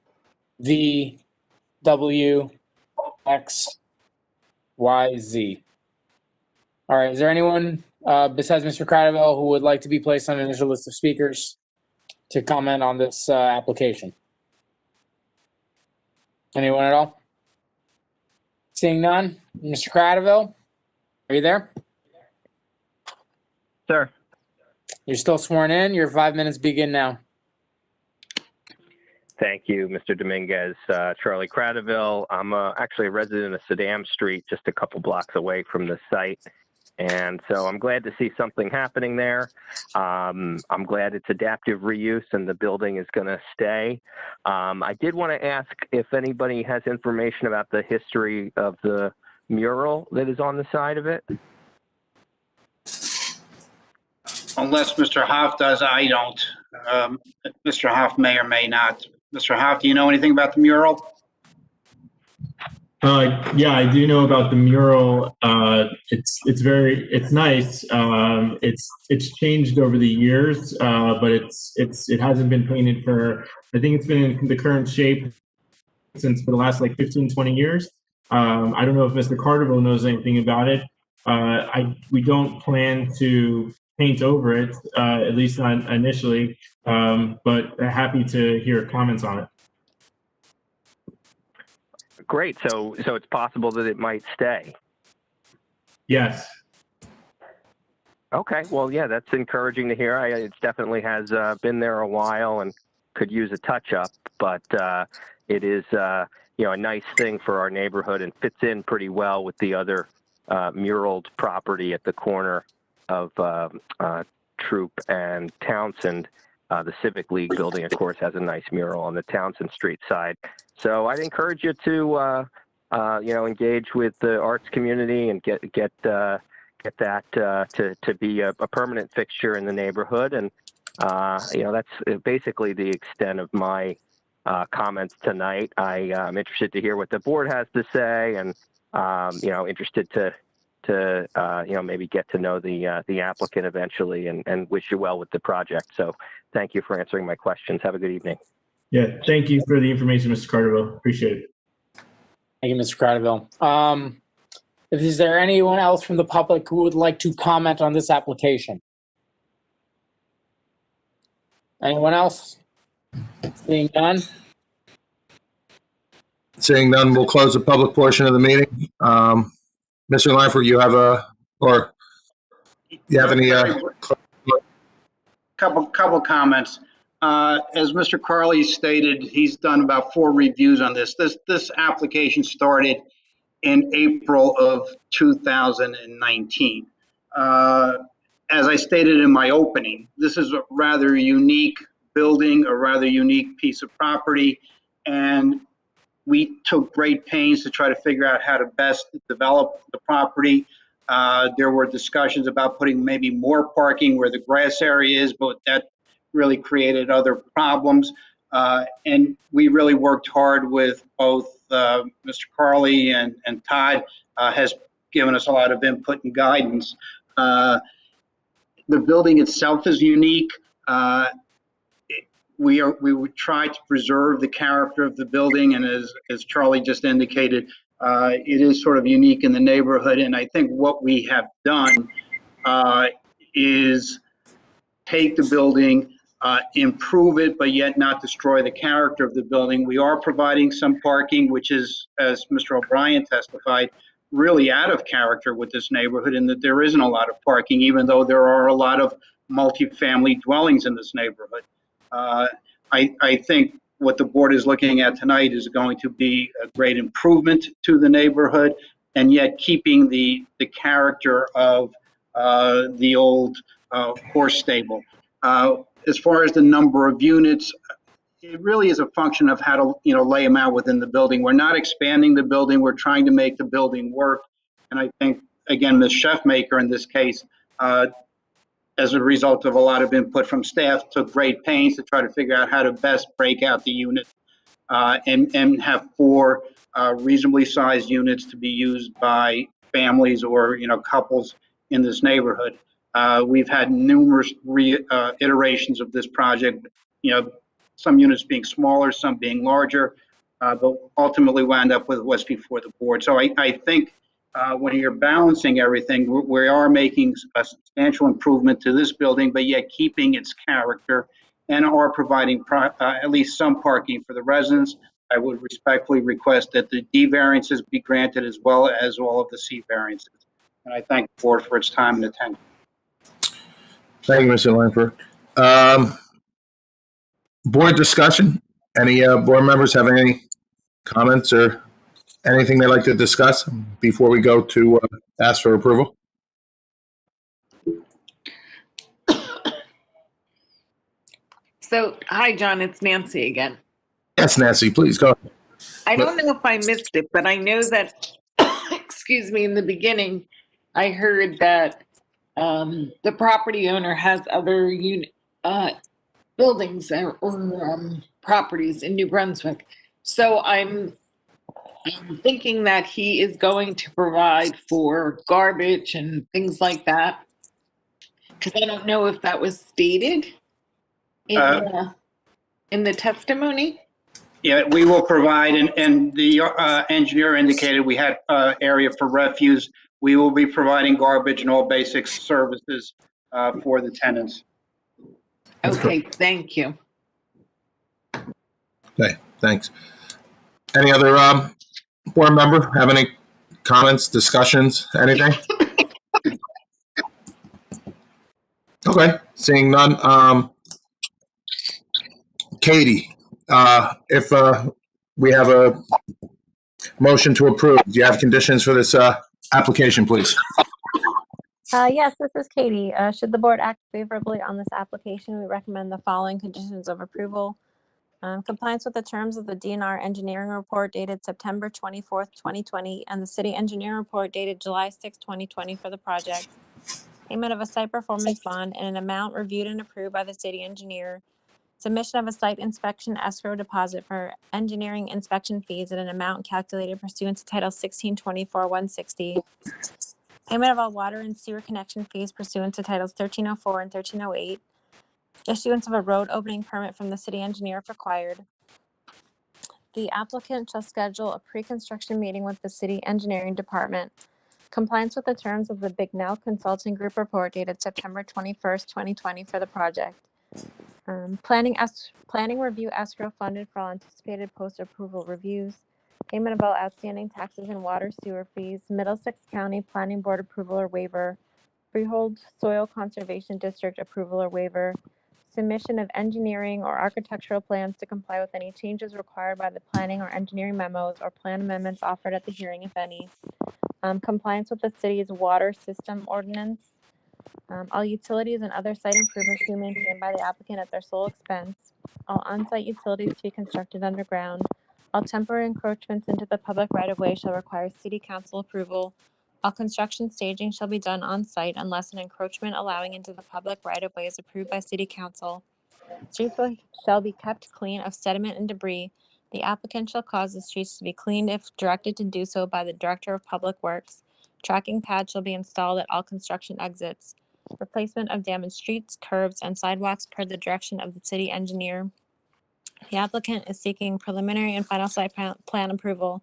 V, W, X, Y, Z. All right, is there anyone besides Mr. Cradaville who would like to be placed on the initial list of speakers to comment on this application? Anyone at all? Seeing none, Mr. Cradaville, are you there? Sir. You're still sworn in. Your 5 minutes begin now. Thank you, Mr. Dominguez. Charlie Cradaville. I'm actually a resident of Saddam Street, just a couple blocks away from the site. And so I'm glad to see something happening there. I'm glad it's adaptive reuse and the building is going to stay. I did want to ask if anybody has information about the history of the mural that is on the side of it. Unless Mr. Hoff does, I don't. Mr. Hoff may or may not. Mr. Hoff, do you know anything about the mural? Yeah, I do know about the mural. It's nice. It's changed over the years, but it hasn't been painted for, I think it's been in the current shape since for the last like 15, 20 years. I don't know if Mr. Cardaville knows anything about it. We don't plan to paint over it, at least not initially, but happy to hear comments on it. Great. So it's possible that it might stay. Yes. Okay. Well, yeah, that's encouraging to hear. It definitely has been there a while and could use a touch up, but it is a nice thing for our neighborhood and fits in pretty well with the other muraled property at the corner of Troop and Townsend. The Civic League building, of course, has a nice mural on the Townsend Street side. So I'd encourage you to, engage with the arts community and get that to be a permanent fixture in the neighborhood. And that's basically the extent of my comments tonight. I'm interested to hear what the board has to say, and interested to maybe get to know the applicant eventually, and wish you well with the project. So thank you for answering my questions. Have a good evening. Yeah, thank you for the information, Mr. Cardaville. Appreciate it. Thank you, Mr. Cradaville. Is there anyone else from the public who would like to comment on this application? Anyone else? Seeing none? Seeing none, we'll close the public portion of the meeting. Mr. Lanford, you have any? Couple comments. As Mr. Carley stated, he's done about 4 reviews on this. This application started in April of 2019. As I stated in my opening, this is a rather unique building, a rather unique piece of property, and We took great pains to try to figure out how to best develop the property. There were discussions about putting maybe more parking where the grass area is, but that really created other problems. And we really worked hard with both Mr. Carley and Todd has given us a lot of input and guidance. The building itself is unique. We would try to preserve the character of the building, and as Charlie just indicated, it is sort of unique in the neighborhood. And I think what we have done is take the building, improve it, but yet not destroy the character of the building. We are providing some parking, which is, as Mr. O'Brien testified, really out of character with this neighborhood, in that there isn't a lot of parking, even though there are a lot of multifamily dwellings in this neighborhood. I think what the board is looking at tonight is going to be a great improvement to the neighborhood, and yet keeping the character of the old horse stable. As far as the number of units, it really is a function of how to lay them out within the building. We're not expanding the building. We're trying to make the building work. And I think, again, Ms. Chefmaker in this case, as a result of a lot of input from staff, took great pains to try to figure out how to best break out the units and have 4 reasonably sized units to be used by families or couples in this neighborhood. We've had numerous iterations of this project, some units being smaller, some being larger, but ultimately wound up with what's before the board. So I think when you're balancing everything, we are making a substantial improvement to this building, but yet keeping its character, and are providing at least some parking for the residents. I would respectfully request that the D variances be granted as well as all of the C variances. And I thank the board for its time and attention. Thank you, Mr. Langford. Board discussion. Any board members have any comments or anything they'd like to discuss before we go to ask for approval? So, hi, John, it's Nancy again. Yes, Nancy, please go. I don't know if I missed it, but I know that, excuse me, in the beginning, I heard that the property owner has other buildings or properties in New Brunswick. So I'm thinking that he is going to provide for garbage and things like that, because I don't know if that was stated in the testimony. Yeah, we will provide, and the engineer indicated we had area for refuse. We will be providing garbage and all basic services for the tenants. Okay, thank you. Okay, thanks. Any other board member have any comments, discussions, anything? Okay, seeing none. Katie, if we have a motion to approve, do you have conditions for this application, please? Yes, this is Katie. Should the board act favorably on this application, we recommend the following conditions of approval. Compliance with the terms of the DNR engineering report dated September 24th, 2020, and the city engineering report dated July 6, 2020 for the project. Payment of a site performance bond in an amount reviewed and approved by the city engineer. Submission of a site inspection escrow deposit for engineering inspection fees at an amount calculated pursuant to Title 1624-160. Payment of all water and sewer connection fees pursuant to Titles 1304 and 1308. Issuance of a road opening permit from the city engineer if required. The applicant shall schedule a pre-construction meeting with the city engineering department. Compliance with the terms of the Bignell Consulting Group report dated September 21st, 2020 for the project. Planning review escrow funded for all anticipated post-approval reviews. Payment of all outstanding taxes and water sewer fees. Middlesex County Planning Board approval or waiver. Freehold Soil Conservation District approval or waiver. Submission of engineering or architectural plans to comply with any changes required by the planning or engineering memos or plan amendments offered at the hearing, if any. Compliance with the city's water system ordinance. All utilities and other site improvements to be maintained by the applicant at their sole expense. All on-site utilities to be constructed underground. All temporary encroachments into the public right-of-way shall require city council approval. All construction staging shall be done on site unless an encroachment allowing into the public right-of-way is approved by city council. Streets shall be kept clean of sediment and debris. The applicant shall cause the streets to be cleaned if directed to do so by the Director of Public Works. Tracking pads shall be installed at all construction exits. Replacement of damaged streets, curbs, and sidewalks per the direction of the city engineer. The applicant is seeking preliminary and final site plan approval,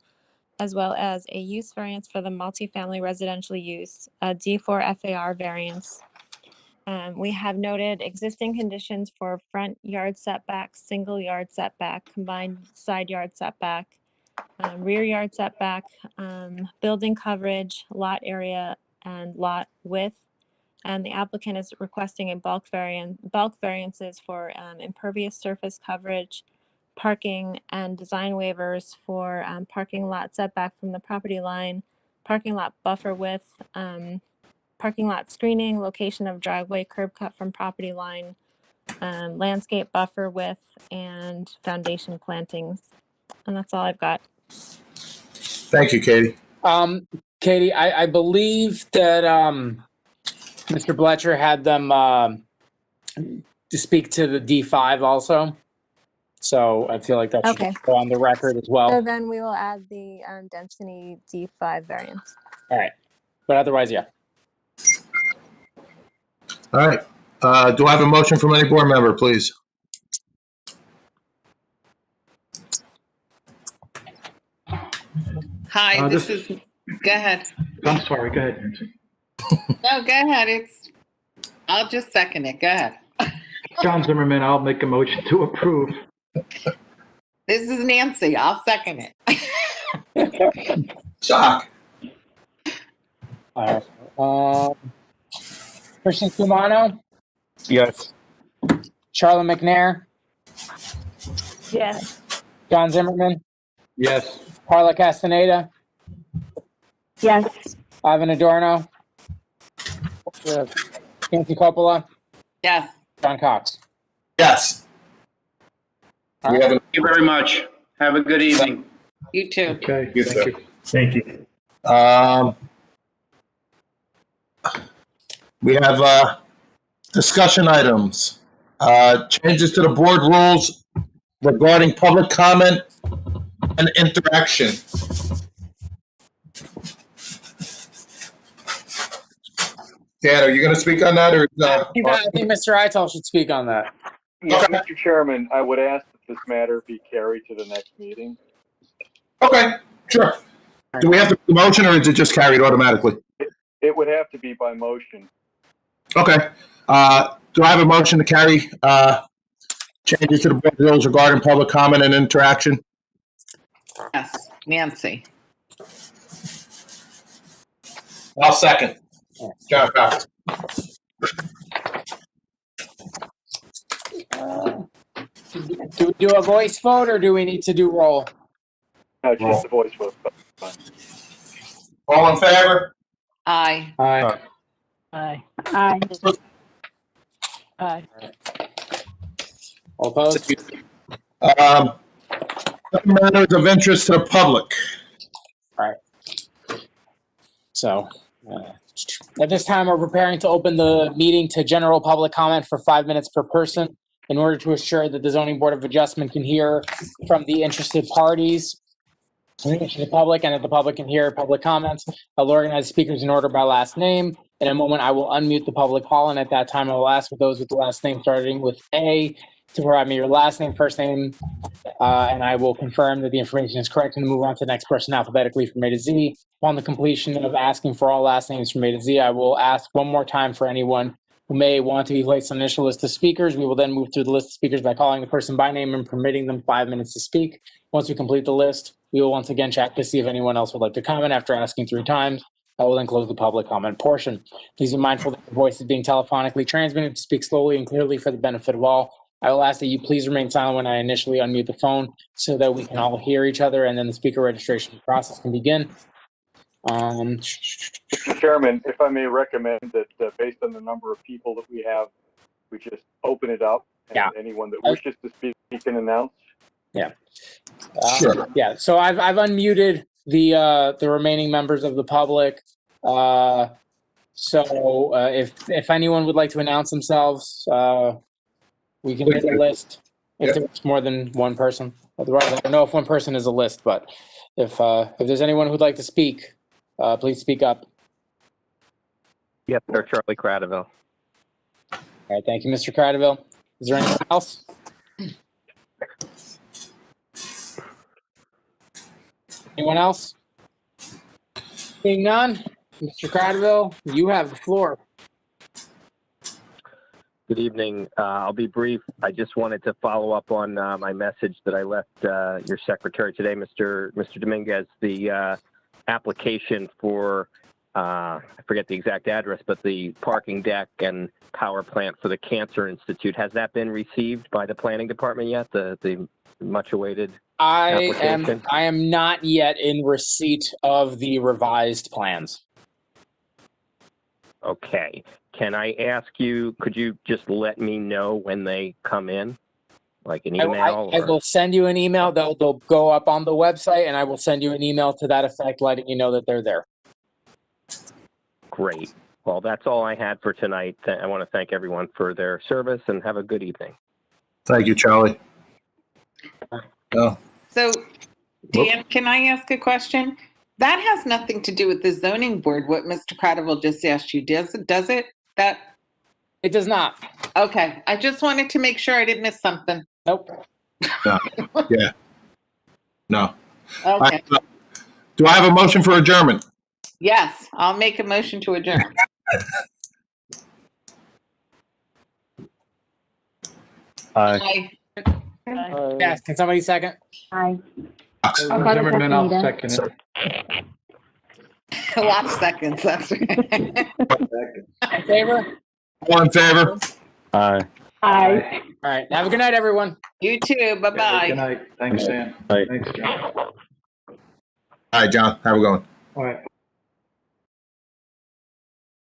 as well as a use variance for the multifamily residential use, a D4 FAR variance. We have noted existing conditions for front yard setback, single yard setback, combined side yard setback, rear yard setback, building coverage, lot area, and lot width. And the applicant is requesting a bulk variances for impervious surface coverage, parking, and design waivers for parking lot setback from the property line, parking lot buffer width, parking lot screening, location of driveway, curb cut from property line, landscape buffer width, and foundation plantings. And that's all I've got. Thank you, Katie. Katie, I believe that Mr. Bletcher had them to speak to the D5 also. So I feel like that should Okay. go on the record as well. So then we will add the density D5 variance. All right. But otherwise, yeah. All right. Do I have a motion from any board member, please? Hi, this is, go ahead. I'm sorry, go ahead, Nancy. No, go ahead. I'll just second it. Go ahead. John Zimmerman, I'll make a motion to approve. This is Nancy. I'll second it. Shock. All right. Christian Sumano, Yes. Charlotte McNair, Yes. John Zimmerman, Yes. Carla Castaneda, Yes. Ivan Adorno, Nancy Coppola, Yes. John Cox. Yes. All We right. have a- Thank you very much. Have a good evening. You too. Okay, You thank too. you. Thank you. We have discussion items. Changes to the board rules regarding public comment and interaction. Dan, are you going to speak on that, or I think Mr. Itel should speak on that. Yes, Okay. Mr. Chairman, I would ask that this matter be carried to the next meeting. Okay, sure. Do we have to motion, or is it just carried automatically? It would have to be by motion. Okay. Do I have a motion to carry changes to the board rules regarding public comment and interaction? Yes. Nancy. I'll second. John Cox. Do we do a voice vote or do we need to do roll? No, just the voice vote. All in favor? Aye. Aye. Aye. Aye. Aye. All opposed? Matters of interest to the public. All right. So, at this time, we're preparing to open the meeting to general public comment for 5 minutes per person in order to assure that the Zoning Board of Adjustment can hear from the interested parties, the public, and that the public can hear public comments. I'll organize speakers in order by last name. In a moment, I will unmute the public call, and at that time, I will ask for those with the last name starting with A to provide me your last name, first name, and I will confirm that the information is correct and move on to the next person alphabetically from A to Z. Upon the completion of asking for all last names from A to Z, I will ask one more time for anyone who may want to be placed on the initial list of speakers. We will then move through the list of speakers by calling the person by name and permitting them 5 minutes to speak. Once we complete the list, we will once again check to see if anyone else would like to comment after asking 3 times. I will then close the public comment portion. Please be mindful that your voice is being telephonically transmitted to speak slowly and clearly for the benefit of all. I will ask that you please remain silent when I initially unmute the phone so that we can all hear each other and then the speaker registration process can begin. Mr. Chairman, if I may recommend that based on the number of people that we have, we just open it up and anyone that wishes to speak can announce. Yeah. Sure. Yeah. So I've unmuted the remaining members of the public. So if anyone would like to announce themselves, we can hit a list if there's more than one person. Otherwise, I don't know if one person is a list, but if there's anyone who'd like to speak, please speak up. Yes, sir, Charlie Cradaville. All right, thank you, Mr. Cradaville. Is there anyone else? Anyone else? Seeing none, Mr. Cradaville, you have the floor. Good evening. I'll be brief. I just wanted to follow up on my message that I left your secretary today, Mr. Dominguez. The application for, I forget the exact address, but the parking deck and power plant for the Cancer Institute, has that been received by the planning department yet? The much awaited application? I am not yet in receipt of the revised plans. Okay. Can I ask you, could you just let me know when they come in? Like an email? I will send you an email. They'll go up on the website, and I will send you an email to that effect, letting you know that they're there. Great. Well, that's all I had for tonight. I want to thank everyone for their service and have a good evening. Thank you, Charlie. Oh, So, Dan, can I ask a question? That has nothing to do with the zoning board, what Mr. Cradaville just asked you. Does it? It does not. Okay. I just wanted to make sure I didn't miss something. Nope. no. Yeah. No. Okay. Do I have a motion for adjournment? Yes, I'll make a motion to adjourn. Aye. Yes, can somebody second? Aye. Zimmerman, I'll second it. A lot of seconds, that's right. In favor? All in favor? Aye. Aye. All right. Have a good night, everyone. You too. Bye-bye. Good night. Thanks, Dan. Aye. Thanks, John. All right, John, how we going? All right.